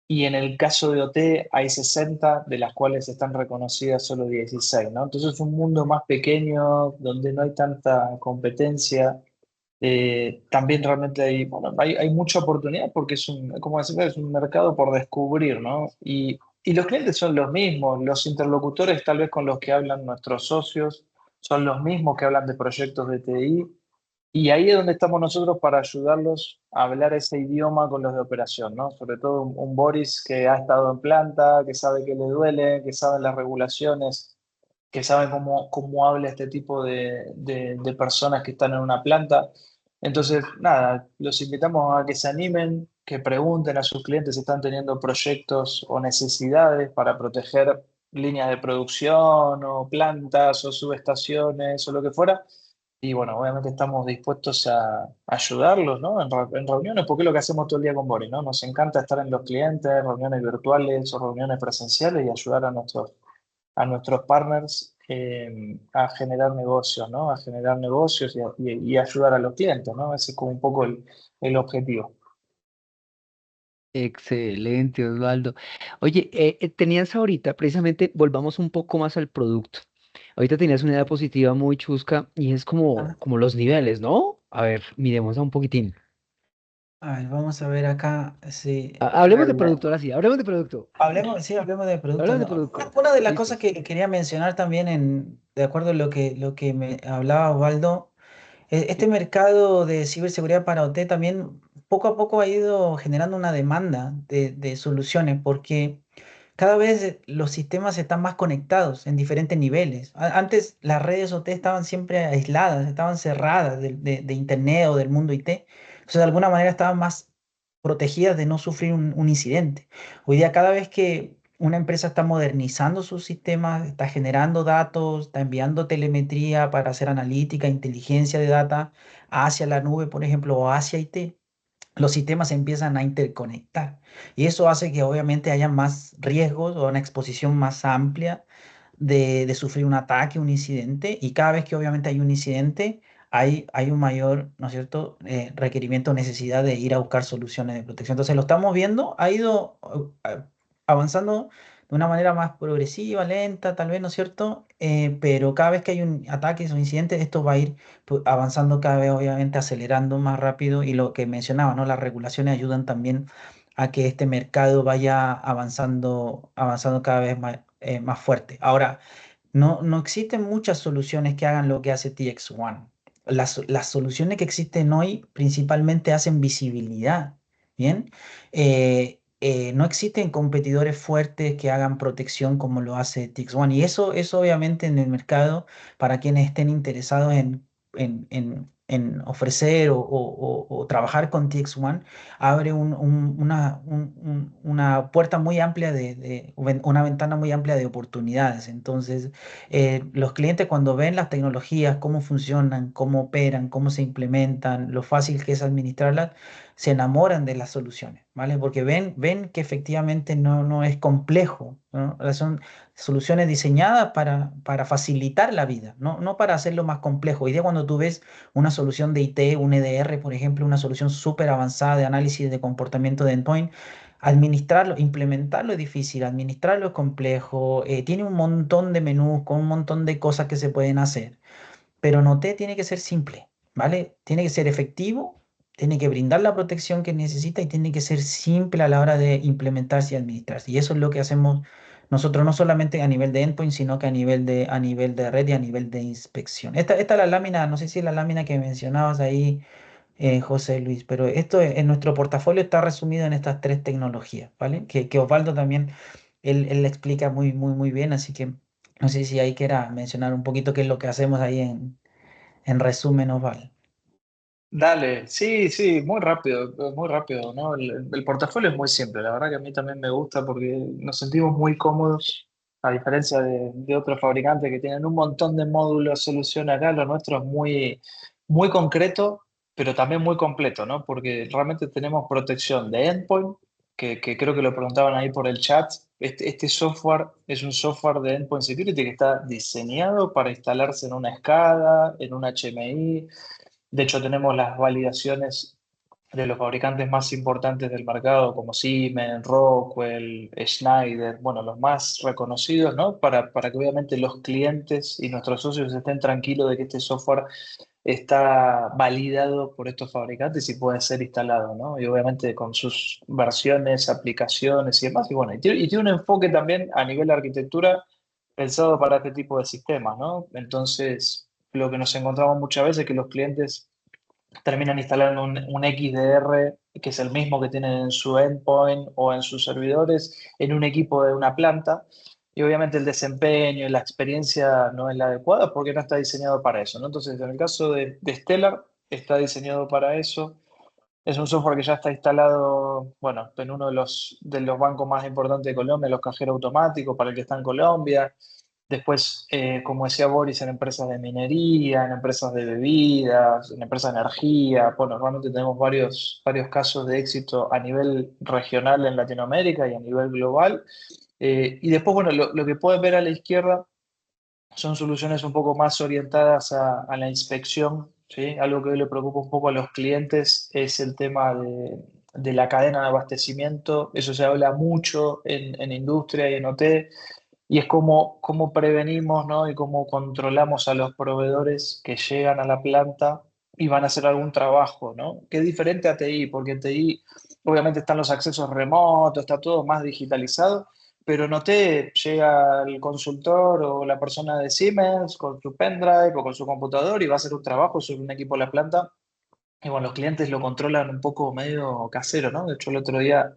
y en el caso de OT hay 60, de las cuales están reconocidas solo 16, ¿no? Entonces es un mundo más pequeño, donde no hay tanta competencia. También realmente bueno, hay mucha oportunidad porque como decía, es un mercado por descubrir, ¿no? Y los clientes son los mismos, los interlocutores tal vez con los que hablan nuestros socios son los mismos que hablan de proyectos de TI, y ahí es donde estamos nosotros para ayudarlos a hablar ese idioma con los de operación, ¿no? Sobre todo un Boris que ha estado en planta, que sabe que le duele, que sabe las regulaciones, que saben cómo habla este tipo de personas que están en una planta. Entonces, nada, los invitamos a que se animen, que pregunten a sus clientes si están teniendo proyectos o necesidades para proteger líneas de producción o plantas o subestaciones o lo que fuera. Y bueno, obviamente estamos dispuestos a ayudarlos, ¿no? En reuniones, porque es lo que hacemos todo el día con Boris, ¿no? Nos encanta estar en los clientes, reuniones virtuales o reuniones presenciales y ayudar a nuestros partners a generar negocios, ¿no? A generar negocios y ayudar a los clientes, ¿no? Ese es como un poco el objetivo. Excelente, Osvaldo. Oye, tenías ahorita, precisamente, volvamos un poco más al producto. Ahorita tenías una idea positiva muy chusca y es como los niveles, ¿no? A ver, miremos a un poquitín. A ver, vamos a ver acá. Sí, Hablemos de producto, ahora sí, hablemos de producto. hablemos, sí, hablemos de productos, Hablemos de ¿no? producto. Una de las cosas Listo. que quería mencionar también, de acuerdo a lo que me hablaba Osvaldo, este mercado de ciberseguridad para OT también poco a poco ha ido generando una demanda de soluciones porque cada vez los sistemas están más conectados en diferentes niveles. Antes las redes OT estaban siempre aisladas, estaban cerradas de Internet o del mundo IT. Entonces, de alguna manera estaban más protegidas de no sufrir un incidente. Hoy día, cada vez que una empresa está modernizando sus sistemas, está generando datos, está enviando telemetría para hacer analítica, inteligencia de data hacia la nube, por ejemplo, o hacia IT, los sistemas se empiezan a interconectar. Y eso hace que obviamente haya más riesgos o una exposición más amplia de sufrir un ataque, un incidente. Y cada vez que obviamente hay un incidente, hay un mayor, ¿no es cierto?, requerimiento o necesidad de ir a buscar soluciones de protección. Entonces lo estamos viendo, ha ido avanzando de una manera más progresiva, lenta, tal vez, ¿no es cierto? Pero cada vez que hay un ataque o incidente, esto va a ir avanzando cada vez, obviamente, acelerando más rápido y lo que mencionaba, ¿no? Las regulaciones ayudan también a que este mercado vaya avanzando cada vez más, más fuerte. Ahora, no existen muchas soluciones que hagan lo que hace TX1. Las soluciones que existen hoy principalmente hacen visibilidad, ¿bien? No existen competidores fuertes que hagan protección como lo hace TX1 y eso obviamente en el mercado, para quienes estén interesados en ofrecer o trabajar con TX1, abre una puerta muy amplia una ventana muy amplia de oportunidades. Entonces, los clientes cuando ven las tecnologías, cómo funcionan, cómo operan, cómo se implementan, lo fácil que es administrarlas, se enamoran de las soluciones, ¿vale? Porque ven que efectivamente no es complejo, ¿no? Son soluciones diseñadas para facilitar la vida, no para hacerlo más complejo. Hoy día cuando tú ves una solución de IT, un EDR, por ejemplo, una solución súper avanzada de análisis de comportamiento de endpoint, administrarlo, implementarlo es difícil, administrarlo es complejo, tiene un montón de menús con un montón de cosas que se pueden hacer, pero Noté tiene que ser simple, ¿vale? Tiene que ser efectivo, tiene que brindar la protección que necesita y tiene que ser simple a la hora de implementarse y administrarse. Y eso es lo que hacemos nosotros, no solamente a nivel de endpoint, sino que a nivel de red y a nivel de inspección. Esta es la lámina, no sé si es la lámina que mencionabas ahí, José Luis, pero esto en nuestro portafolio está resumido en estas tres tecnologías, ¿vale? Que Osvaldo también, él le explica muy bien, así que no sé si ahí quiera mencionar un poquito qué es lo que hacemos ahí en resumen, Osvaldo. Dale, sí, sí, muy rápido, ¿no? El portafolio es muy simple, la verdad que a mí también me gusta porque nos sentimos muy cómodos, a diferencia de otros fabricantes que tienen un montón de módulos, soluciones acá, lo nuestro es muy concreto, pero también muy completo, ¿no? Porque realmente tenemos protección de endpoint, que creo que lo preguntaban ahí por el chat. Este software es un software de endpoint security que está diseñado para instalarse en una SCADA, en un HMI. De hecho, tenemos las validaciones de los fabricantes más importantes del mercado, como Siemens, Rockwell, Schneider, bueno, los más reconocidos, ¿no? Para que obviamente los clientes y nuestros socios estén tranquilos de que este software está validado por estos fabricantes y puede ser instalado, ¿no? Y obviamente con sus versiones, aplicaciones y demás. Y bueno, y tiene un enfoque también a nivel de arquitectura pensado para este tipo de sistemas, ¿no? Entonces, lo que nos encontramos muchas veces es que los clientes terminan instalando un XDR que es el mismo que tienen en su endpoint o en sus servidores, en un equipo de una planta. Y obviamente el desempeño y la experiencia no es la adecuada porque no está diseñado para eso, ¿no? Entonces, en el caso de Stellar, está diseñado para eso. Es un software que ya está instalado, bueno, en uno de los bancos más importantes de Colombia, los cajeros automáticos, para el que está en Colombia. Después, como decía Boris, en empresas de minería, en empresas de bebidas, en empresas de energía. Bueno, realmente tenemos varios casos de éxito a nivel regional en Latinoamérica y a nivel global. Y después, bueno, lo que pueden ver a la izquierda son soluciones un poco más orientadas a la inspección, ¿sí? Algo que hoy le preocupa un poco a los clientes es el tema de la cadena de abastecimiento. Eso se habla mucho en industria y en OT, y es cómo prevenimos, ¿no? Y cómo controlamos a los proveedores que llegan a la planta y van a hacer algún trabajo, ¿no? Que es diferente a TI, porque en TI obviamente están los accesos remotos, está todo más digitalizado, pero noté, llega el consultor o la persona de Siemens con su pendrive o con su computador y va a hacer un trabajo sobre un equipo de la planta. Y bueno, los clientes lo controlan un poco medio casero, ¿no? De hecho, el otro día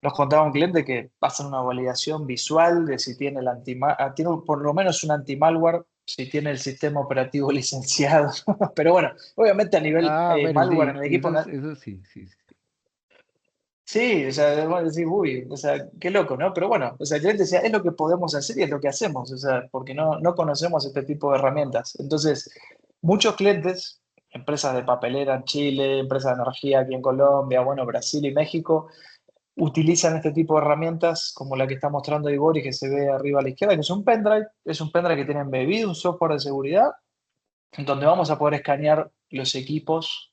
nos contaba un cliente que hacen una validación visual de si tiene tiene por lo menos un anti-malware, si tiene el sistema operativo licenciado. Pero bueno, obviamente a nivel Ah, bueno, malware en sí, el equipo no. eso sí, sí, sí. Sí, o sea, vos decís, uy, o sea, qué loco, ¿no? Pero bueno, o sea, el cliente decía, es lo que podemos hacer y es lo que hacemos, o sea, porque no conocemos este tipo de herramientas. Entonces, muchos clientes, empresas de papelera en Chile, empresas de energía aquí en Colombia, bueno, Brasil y México, utilizan este tipo de herramientas como la que está mostrando Ibori, que se ve arriba a la izquierda, que es un pendrive que tiene embebido un software de seguridad donde vamos a poder escanear los equipos,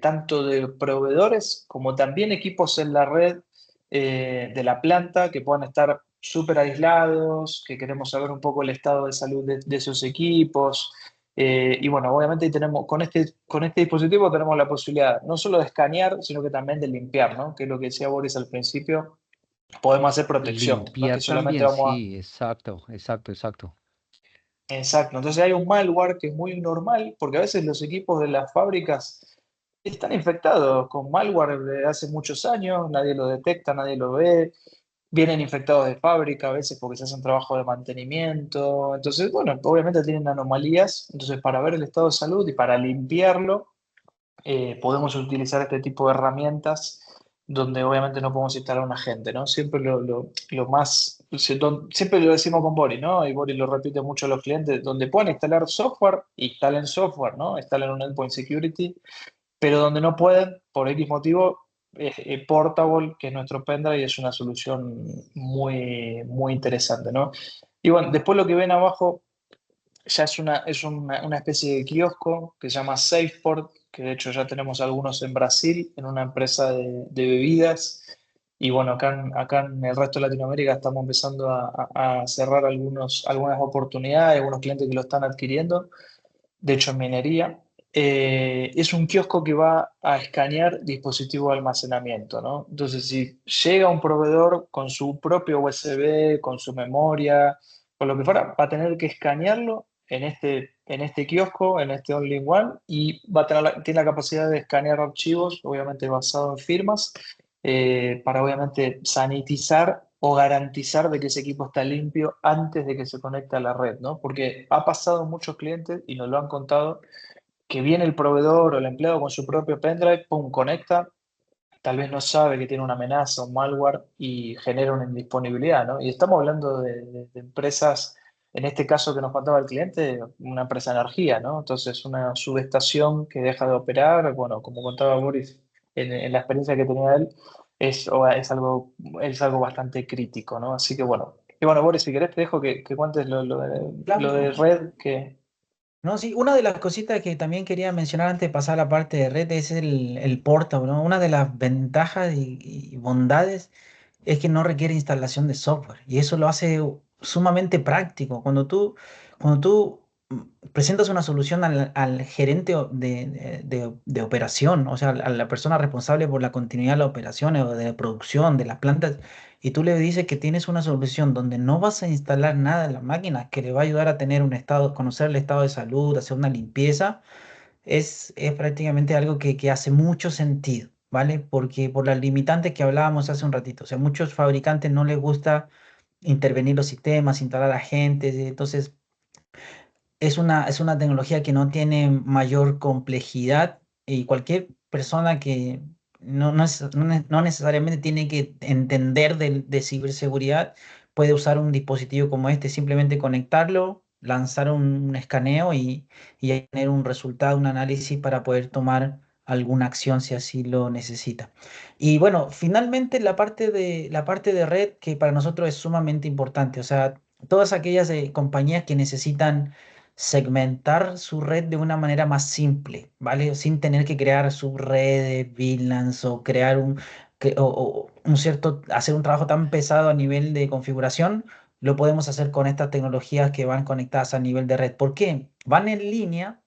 tanto de proveedores como también equipos en la red de la planta que puedan estar súper aislados, que queremos saber un poco el estado de salud de esos equipos. Y bueno, obviamente ahí tenemos, con este dispositivo tenemos la posibilidad no solo de escanear, sino que también de limpiar, ¿no? Que es lo que decía Boris al principio, podemos hacer protección, no es que Limpiar solamente también, vamos a. sí, exacto, exacto, exacto. Exacto, entonces hay un malware que es muy normal, porque a veces los equipos de las fábricas están infectados con malware de hace muchos años, nadie lo detecta, nadie lo ve, vienen infectados de fábrica a veces porque se hacen trabajo de mantenimiento, entonces, bueno, obviamente tienen anomalías, entonces para ver el estado de salud y para limpiarlo, podemos utilizar este tipo de herramientas donde obviamente no podemos instalar un agente, ¿no? Siempre lo más, siempre lo decimos con Boris, ¿no? Y Boris lo repite mucho a los clientes, donde puedan instalar software, instalen software, ¿no? Instalen un endpoint security, pero donde no pueden, por X motivo, Portable, que es nuestro pendrive, es una solución muy, muy interesante, ¿no? Y bueno, después lo que ven abajo ya una especie de kiosco que se llama SafePort, que de hecho ya tenemos algunos en Brasil, en una empresa de bebidas. Y bueno, acá en el resto de Latinoamérica estamos empezando a cerrar algunas oportunidades, algunos clientes que lo están adquiriendo, de hecho en minería. Es un kiosco que va a escanear dispositivos de almacenamiento, ¿no? Entonces, si llega un proveedor con su propio USB, con su memoria, con lo que fuera, va a tener que escanearlo en este kiosco, en este All-in-One, y va a tener tiene la capacidad de escanear archivos, obviamente basado en firmas, para obviamente sanitizar o garantizar de que ese equipo está limpio antes de que se conecte a la red, ¿no? Porque ha pasado muchos clientes y nos lo han contado que viene el proveedor o el empleado con su propio pendrive, pum, conecta, tal vez no sabe que tiene una amenaza, un malware y genera una indisponibilidad, ¿no? Y estamos hablando de empresas, en este caso que nos contaba el cliente, una empresa de energía, ¿no? Entonces, una subestación que deja de operar, bueno, como contaba Boris, en la experiencia que tenía él, es algo bastante crítico, ¿no? Así que bueno. Y bueno, Boris, si querés te dejo que cuentes lo de Claro. red que. No, sí, una de las cositas que también quería mencionar antes de pasar a la parte de red es el portable, ¿no? Una de las ventajas y bondades es que no requiere instalación de software y eso lo hace sumamente práctico. Cuando tú presentas una solución al gerente de operación, o sea, a la persona responsable por la continuidad de las operaciones o de la producción de las plantas, y tú le dices que tienes una solución donde no vas a instalar nada en la máquina, que le va a ayudar a tener un estado, conocer el estado de salud, hacer una limpieza, es prácticamente algo que hace mucho sentido, ¿vale? Porque por las limitantes que hablábamos hace un ratito, o sea, muchos fabricantes no les gusta intervenir los sistemas, instalar agentes, entonces es una tecnología que no tiene mayor complejidad y cualquier persona que no necesariamente tiene que entender de ciberseguridad puede usar un dispositivo como este, simplemente conectarlo, lanzar un escaneo y tener un resultado, un análisis para poder tomar alguna acción si así lo necesita. Y bueno, finalmente la parte de red que para nosotros es sumamente importante, o sea, todas aquellas compañías que necesitan segmentar su red de una manera más simple, ¿vale? Sin tener que crear subredes, VLANs o crear o un cierto, hacer un trabajo tan pesado a nivel de configuración, lo podemos hacer con estas tecnologías que van conectadas a nivel de red. ¿Por qué? Van en línea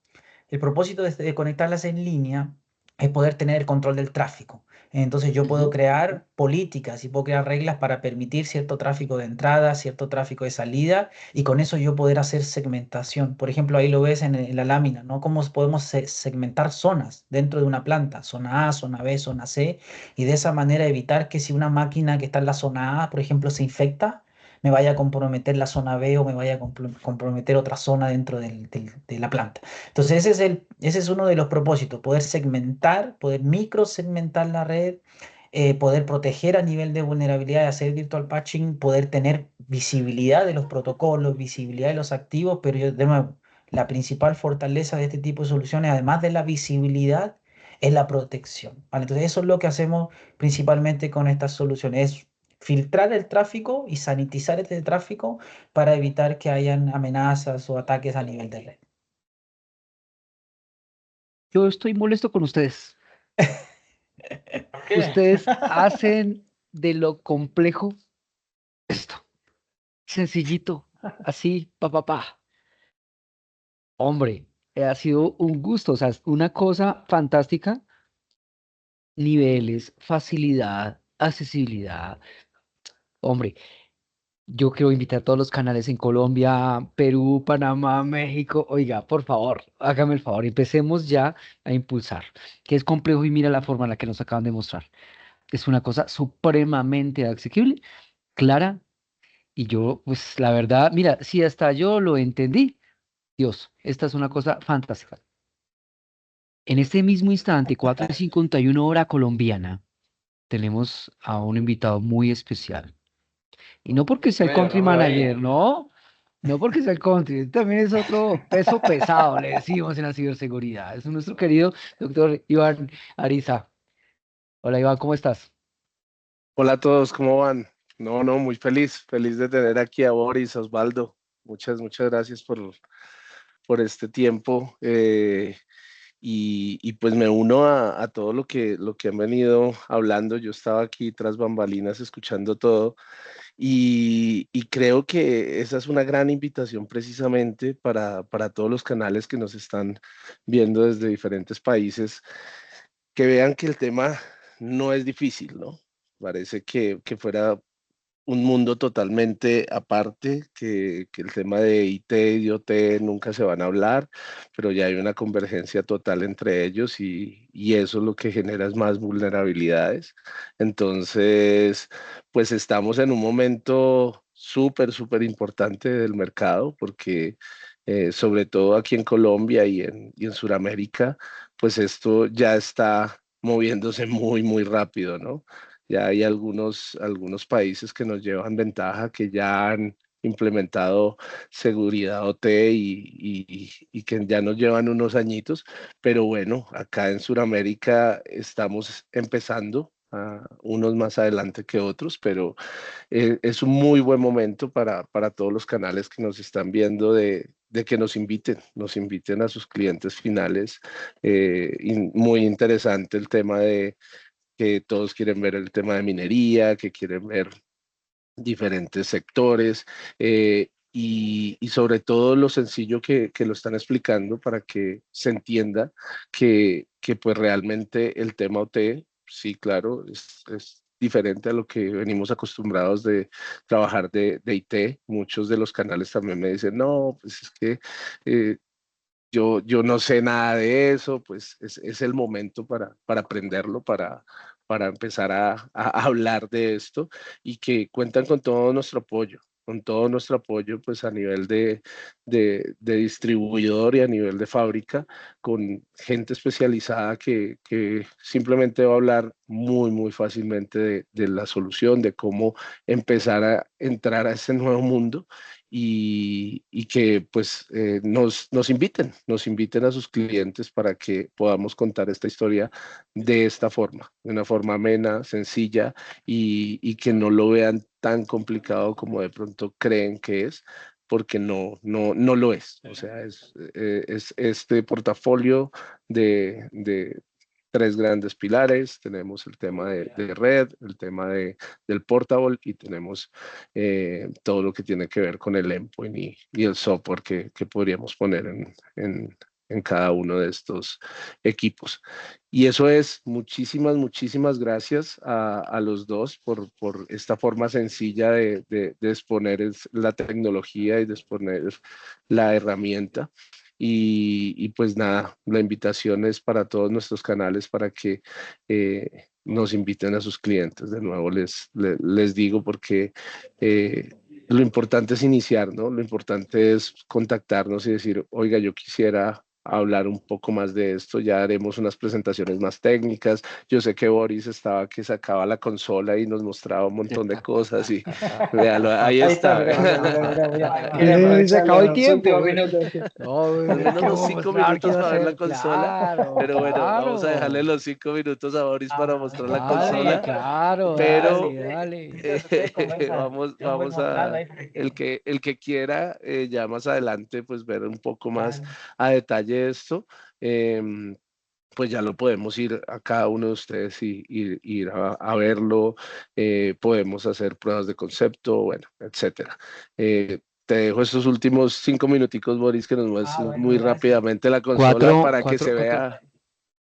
El propósito de conectarlas en línea es poder tener el control del tráfico. Entonces yo puedo Ujú. crear políticas y puedo crear reglas para permitir cierto tráfico de entrada, cierto tráfico de salida y con eso yo poder hacer segmentación. Por ejemplo, ahí lo ves en la lámina, ¿no? Cómo podemos segmentar zonas dentro de una planta, zona A, zona B, zona C, y de esa manera evitar que si una máquina que está en la zona A, por ejemplo, se infecta, me vaya a comprometer la zona B o me vaya a comprometer otra zona dentro de la planta. Entonces ese es uno de los propósitos, poder segmentar, poder microsegmentar la red, poder proteger a nivel de vulnerabilidad, hacer virtual patching, poder tener visibilidad de los protocolos, visibilidad de los activos, pero de nuevo, la principal fortaleza de este tipo de soluciones, además de la visibilidad, es la protección, ¿vale? Entonces eso es lo que hacemos principalmente con estas soluciones, es filtrar el tráfico y sanitizar este tráfico para evitar que hayan amenazas o ataques a nivel de red. Yo estoy molesto con ustedes. ¿Por qué? Ustedes hacen de lo complejo esto, sencillito, así, pa, pa, pa. Hombre, ha sido un gusto, o sea, es una cosa fantástica, niveles, facilidad, accesibilidad. Hombre, yo quiero invitar a todos los canales en Colombia, Perú, Panamá, México. Oiga, por favor, hágame el favor, empecemos ya a impulsar, que es complejo y mira la forma en la que nos acaban de mostrar. Es una cosa supremamente asequible, clara, y yo, pues la verdad, mira, si hasta yo lo entendí, Dios, esta es una cosa fantástica. En este mismo instante, 4:51 hora colombiana, tenemos a un invitado muy especial. Y no porque sea el country No me veo manager, ahí. no, no porque sea el country, también es otro peso pesado, le decimos en la ciberseguridad. Es nuestro querido doctor Iván Ariza. Hola Iván, ¿cómo estás? Hola a todos, ¿cómo van? No, no, muy feliz, feliz de tener aquí a Boris, a Osvaldo. Muchas gracias por este tiempo y pues me uno a todo lo que han venido hablando. Yo estaba aquí tras bambalinas escuchando todo y creo que esa es una gran invitación precisamente para todos los canales que nos están viendo desde diferentes países, que vean que el tema no es difícil, ¿no? Parece que fuera un mundo totalmente aparte, que el tema de IT y OT nunca se van a hablar, pero ya hay una convergencia total entre ellos y eso lo que genera es más vulnerabilidades. Entonces, pues estamos en un momento súper importante del mercado porque sobre todo aquí en Colombia y en Sudamérica, pues esto ya está moviéndose muy rápido, ¿no? Ya hay algunos países que nos llevan ventaja, que ya han implementado seguridad OT y que ya nos llevan unos añitos, pero bueno, acá en Sudamérica estamos empezando, unos más adelante que otros, pero es un muy buen momento para todos los canales que nos están viendo de que nos inviten a sus clientes finales. Y muy interesante el tema de que todos quieren ver el tema de minería, que quieren ver diferentes sectores y sobre todo lo sencillo que lo están explicando para que se entienda que pues realmente el tema OT, sí, claro, es diferente a lo que venimos acostumbrados de trabajar de IT. Muchos de los canales también me dicen, no, pues es que eh, yo no sé nada de eso, pues es el momento para aprenderlo, para empezar a hablar de esto y que cuentan con todo nuestro apoyo pues a nivel de distribuidor y a nivel de fábrica, con gente especializada que simplemente va a hablar muy fácilmente de la solución, de cómo empezar a entrar a ese nuevo mundo y que pues nos inviten a sus clientes para que podamos contar esta historia de esta forma, de una forma amena, sencilla y que no lo vean tan complicado como de pronto creen que es, porque no lo es. O sea, es este portafolio de tres grandes pilares. Tenemos el tema de red, el tema del portable y tenemos todo lo que tiene que ver con el endpoint y el software que podríamos poner en cada uno de estos equipos. Y eso es, muchísimas gracias a los dos por esta forma sencilla de exponer la tecnología y de exponer la herramienta. Y pues nada, la invitación es para todos nuestros canales para que nos inviten a sus clientes. De nuevo les digo porque lo importante es iniciar, ¿no? Lo importante es contactarnos y decir, oiga, yo quisiera hablar un poco más de esto, ya haremos unas presentaciones más técnicas. Yo sé que Boris estaba que sacaba la consola y nos mostraba un montón de cosas y véalo, ahí Ahí está, está. Quiere Se aprovechar acabó el los tiempo. últimos minutos. No, Al menos quiero los 5 mostrar, minutos quiero para ver la hacer. consola, Claro, pero bueno, vamos a dejarle claro. los 5 minutos a Boris para mostrar la Dale, consola, claro, pero dale, dale. mientras ustedes conversan, vamos, yo voy vamos mostrando a, ahí para el que quiera ya más adelante, pues ver un poco más Dale. a detalle esto, pues ya lo podemos ir a cada uno de ustedes y ir a verlo, podemos hacer pruebas de concepto, bueno, etcétera. Te dejo estos últimos 5 minuticos, Boris, que nos muestres Bueno, muy gracias. rápidamente la consola Cuatro, para que cuatro, se cuatro. vea.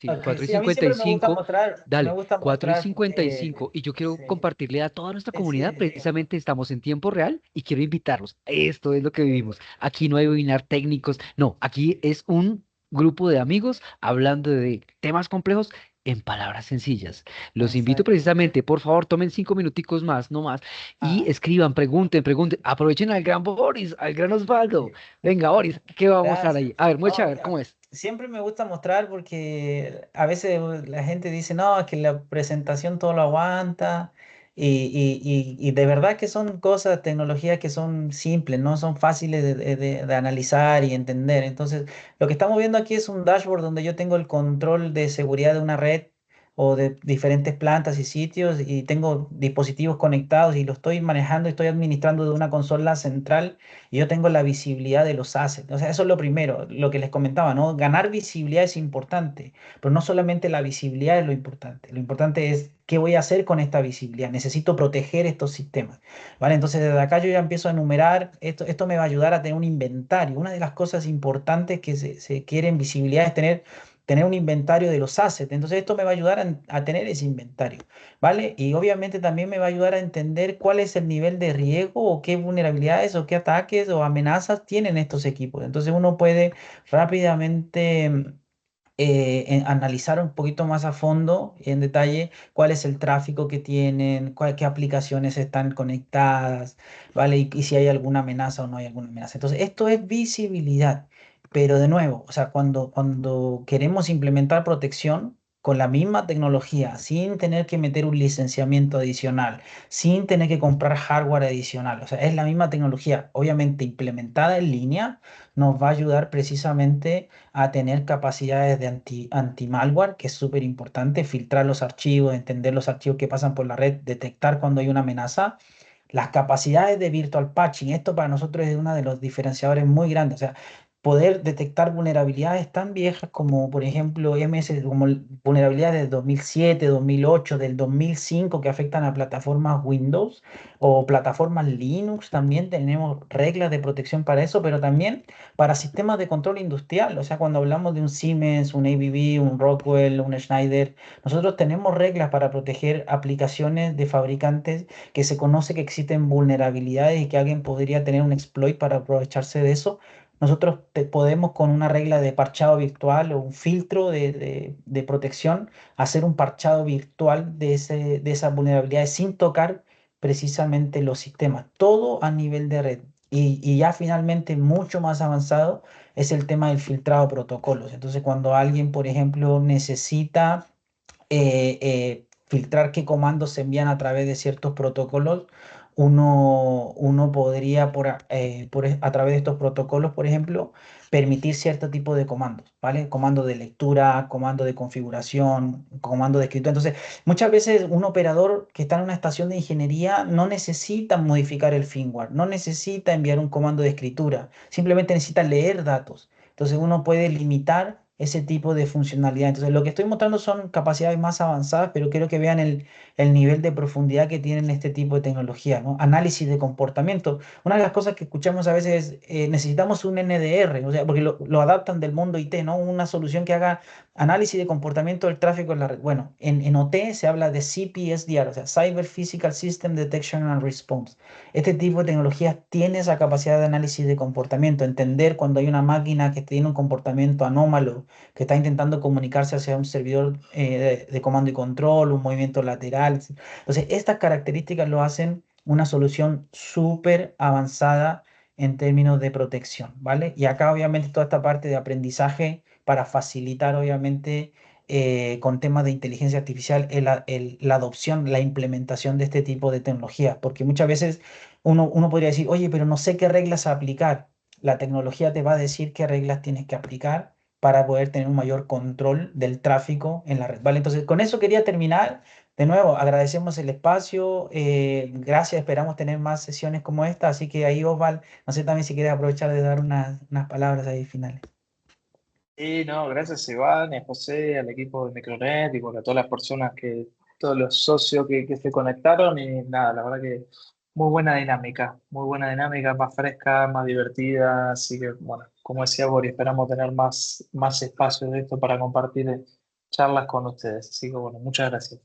Sí, Ok, 4 y sí, a mí cincuenta y siempre cinco me Dale, gusta 4 y mostrar, 55. Y yo quiero sí, compartirle a toda nuestra sí, comunidad, precisamente estamos en tiempo real y quiero invitarlos. Esto es lo que vivimos. Aquí no hay webinar técnicos, no, aquí es un grupo de amigos hablando de temas complejos en palabras sencillas. Los invito exacto. precisamente, por favor, tomen 5 minuticos más, no más, y Ah, escriban, pregunten, aprovechen al gran Boris, al gran Osvaldo. Venga, Boris, ¿qué va a mostrar gracias. ahí? A ver, muestra, a No, ver, ¿cómo es? siempre me gusta mostrar porque a veces la gente dice, no, es que la presentación todo lo aguanta. Y de verdad que son cosas, tecnologías que son simples, no son fáciles de analizar y entender. Entonces, lo que estamos viendo aquí es un dashboard donde yo tengo el control de seguridad de una red o de diferentes plantas y sitios y tengo dispositivos conectados y lo estoy manejando, estoy administrando de una consola central y yo tengo la visibilidad de los assets. O sea, eso es lo primero, lo que les comentaba, ¿no? Ganar visibilidad es importante, pero no solamente la visibilidad es lo importante es qué voy a hacer con esta visibilidad. Necesito proteger estos sistemas, ¿vale? Entonces, desde acá yo ya empiezo a enumerar, esto me va a ayudar a tener un inventario. Una de las cosas importantes que se quiere en visibilidad es tener un inventario de los assets. Entonces esto me va a ayudar a tener ese inventario, ¿vale? Y obviamente también me va a ayudar a entender cuál es el nivel de riesgo o qué vulnerabilidades o qué ataques o amenazas tienen estos equipos. Entonces uno puede rápidamente analizar un poquito más a fondo y en detalle cuál es el tráfico que tienen, qué aplicaciones están conectadas, ¿vale? Y si hay alguna amenaza o no hay alguna amenaza. Entonces, esto es visibilidad. Pero de nuevo, o sea, cuando queremos implementar protección con la misma tecnología, sin tener que meter un licenciamiento adicional, sin tener que comprar hardware adicional, o sea, es la misma tecnología, obviamente implementada en línea, nos va a ayudar precisamente a tener capacidades de anti-malware, que es súper importante, filtrar los archivos, entender los archivos que pasan por la red, detectar cuando hay una amenaza. Las capacidades de virtual patching, esto para nosotros es uno de los diferenciadores muy grandes. O sea, poder detectar vulnerabilidades tan viejas como, por ejemplo, como vulnerabilidades del 2007, 2008, del 2005 que afectan a plataformas Windows o plataformas Linux. También tenemos reglas de protección para eso, pero también para sistemas de control industrial. O sea, cuando hablamos de un Siemens, un ABB, un Rockwell, un Schneider, nosotros tenemos reglas para proteger aplicaciones de fabricantes que se conoce que existen vulnerabilidades y que alguien podría tener un exploit para aprovecharse de eso. Nosotros podemos con una regla de parchado virtual o un filtro de protección hacer un parchado virtual de esas vulnerabilidades sin tocar precisamente los sistemas, todo a nivel de red. Y ya finalmente mucho más avanzado es el tema del filtrado de protocolos. Entonces, cuando alguien, por ejemplo, necesita filtrar qué comandos se envían a través de ciertos protocolos, uno podría, a través de estos protocolos, por ejemplo, permitir cierto tipo de comandos, ¿vale? Comando de lectura, comando de configuración, comando de escritura. Entonces, muchas veces un operador que está en una estación de ingeniería no necesita modificar el firmware, no necesita enviar un comando de escritura, simplemente necesita leer datos. Entonces, uno puede limitar ese tipo de funcionalidad. Entonces, lo que estoy mostrando son capacidades más avanzadas, pero quiero que vean el nivel de profundidad que tienen este tipo de tecnología, ¿no? Análisis de comportamiento. Una de las cosas que escuchamos a veces es, necesitamos un NDR, o sea, porque lo adaptan del mundo IT, ¿no? Una solución que haga análisis de comportamiento del tráfico en la red. Bueno, en OT se habla de CPSDR, o sea, Cyber Physical System Detection and Response. Este tipo de tecnologías tiene esa capacidad de análisis de comportamiento, entender cuando hay una máquina que tiene un comportamiento anómalo, que está intentando comunicarse hacia un servidor de comando y control, un movimiento lateral. Entonces, estas características lo hacen una solución súper avanzada en términos de protección, ¿vale? Y acá obviamente toda esta parte de aprendizaje para facilitar obviamente con temas de inteligencia artificial la adopción, la implementación de este tipo de tecnologías, porque muchas veces uno podría decir, oye, pero no sé qué reglas aplicar. La tecnología te va a decir qué reglas tienes que aplicar para poder tener un mayor control del tráfico en la red, ¿vale? Entonces, con eso quería terminar. De nuevo, agradecemos el espacio, gracias, esperamos tener más sesiones como esta, así que ahí Osval, no sé también si quieres aprovechar de dar unas palabras ahí finales. Y no, gracias Iván, a José, al equipo de Micronet y bueno, a todas las personas todos los socios que se conectaron y nada, la verdad que muy buena dinámica, más fresca, más divertida, así que bueno, como decía Boris, esperamos tener más espacios de esto para compartir charlas con ustedes, así que bueno, muchas gracias.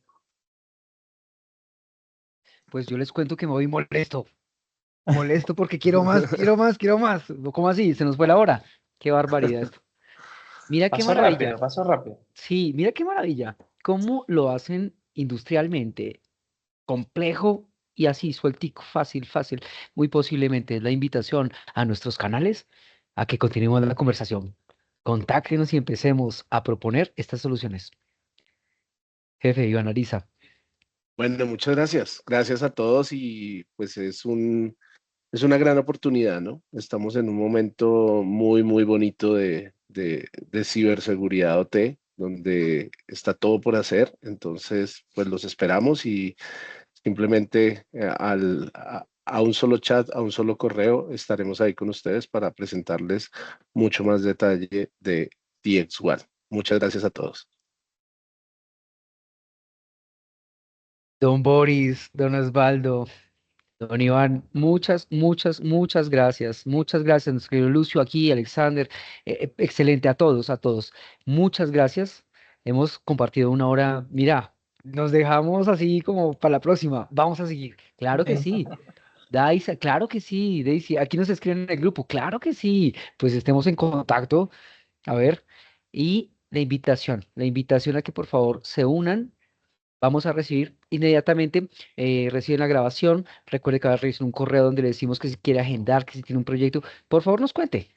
Pues yo les cuento que me voy molesto. Molesto porque quiero más, quiero más, quiero más. ¿Cómo así? Se nos fue la hora. Qué barbaridad esto. Mira qué maravilla. Pasó rápido. Sí, mira qué maravilla. ¿Cómo lo hacen industrialmente? Complejo y así, sueltico, fácil, fácil. Muy posiblemente es la invitación a nuestros canales a que continuemos la conversación. Contáctenos y empecemos a proponer estas soluciones. Jefe, Iván Ariza. Bueno, muchas gracias. Gracias a todos y pues es una gran oportunidad, ¿no? Estamos en un momento muy, muy bonito de ciberseguridad OT, donde está todo por hacer. Entonces, pues los esperamos y simplemente a un solo chat, a un solo correo, estaremos ahí con ustedes para presentarles mucho más detalle de DX1. Muchas gracias a todos. Don Boris, don Osvaldo, don Iván, muchas, muchas, muchas gracias. Muchas gracias, nuestro querido Lucio aquí, Alexander. Excelente a todos, a todos. Muchas gracias. Hemos compartido una hora. Mira, nos dejamos así como para la próxima. Vamos a seguir. Claro que sí. Daisy, claro que sí, Daisy. Aquí nos escriben en el grupo. Claro que sí. Pues estemos en contacto. A ver. Y la invitación a que por favor se unan. Vamos a recibir inmediatamente, reciben la grabación. Recuerde que va a recibir un correo donde le decimos que si quiere agendar, que si tiene un proyecto, por favor nos cuente.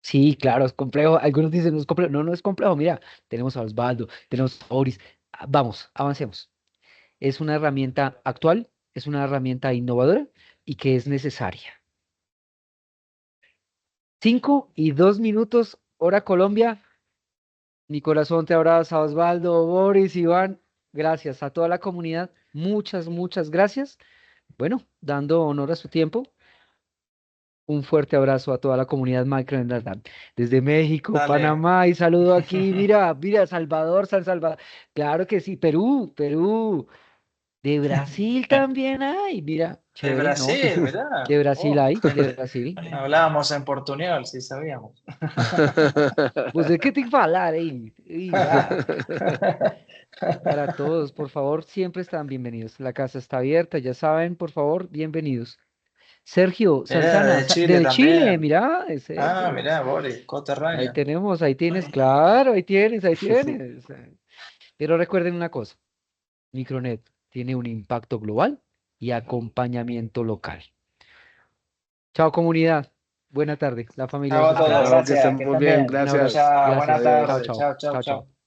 Sí, claro, es complejo. Algunos dicen no es complejo. No, no es complejo. Mira, tenemos a Osvaldo, tenemos a Boris. Vamos, avancemos. Es una herramienta actual, es una herramienta innovadora y que es necesaria. 5:02, hora Colombia. Mi corazón te abraza, Osvaldo, Boris, Iván. Gracias a toda la comunidad. Muchas, muchas gracias. Bueno, dando honor a su tiempo, un fuerte abrazo a toda la comunidad micro en Latam. Desde México, Dale. Panamá y saludo aquí. Mira, mira, Salvador, San Salvador. Claro que sí, Perú, Perú. De Brasil también hay. Mira, De chévere, ¿no? Brasil, mirá. De Brasil Oh, hay, de Brasil. hablábamos en portuñol, si sabíamos. Pues es que te falar, Ah. para todos, por favor, siempre están bienvenidos. La casa está abierta, ya saben, por favor, bienvenidos. Sergio Mirá, Santana, de Chile de Chile, también. mira, Ah, Sergio. mirá, Boris, Ahí coterráneo. tenemos, ahí tienes, claro, ahí tienes, ahí tienes. Pero recuerden una cosa, Micronet tiene un impacto global y acompañamiento local. Chao, comunidad. Buena tarde. La familia Chao los a todos, espera. Chao, que gracias, estén que muy estén bien. bien. Un Gracias. abrazo. Muchas buenas Gracias. Chao, tardes. Adiós. chao. Chao, chao, Chao, chao. chao.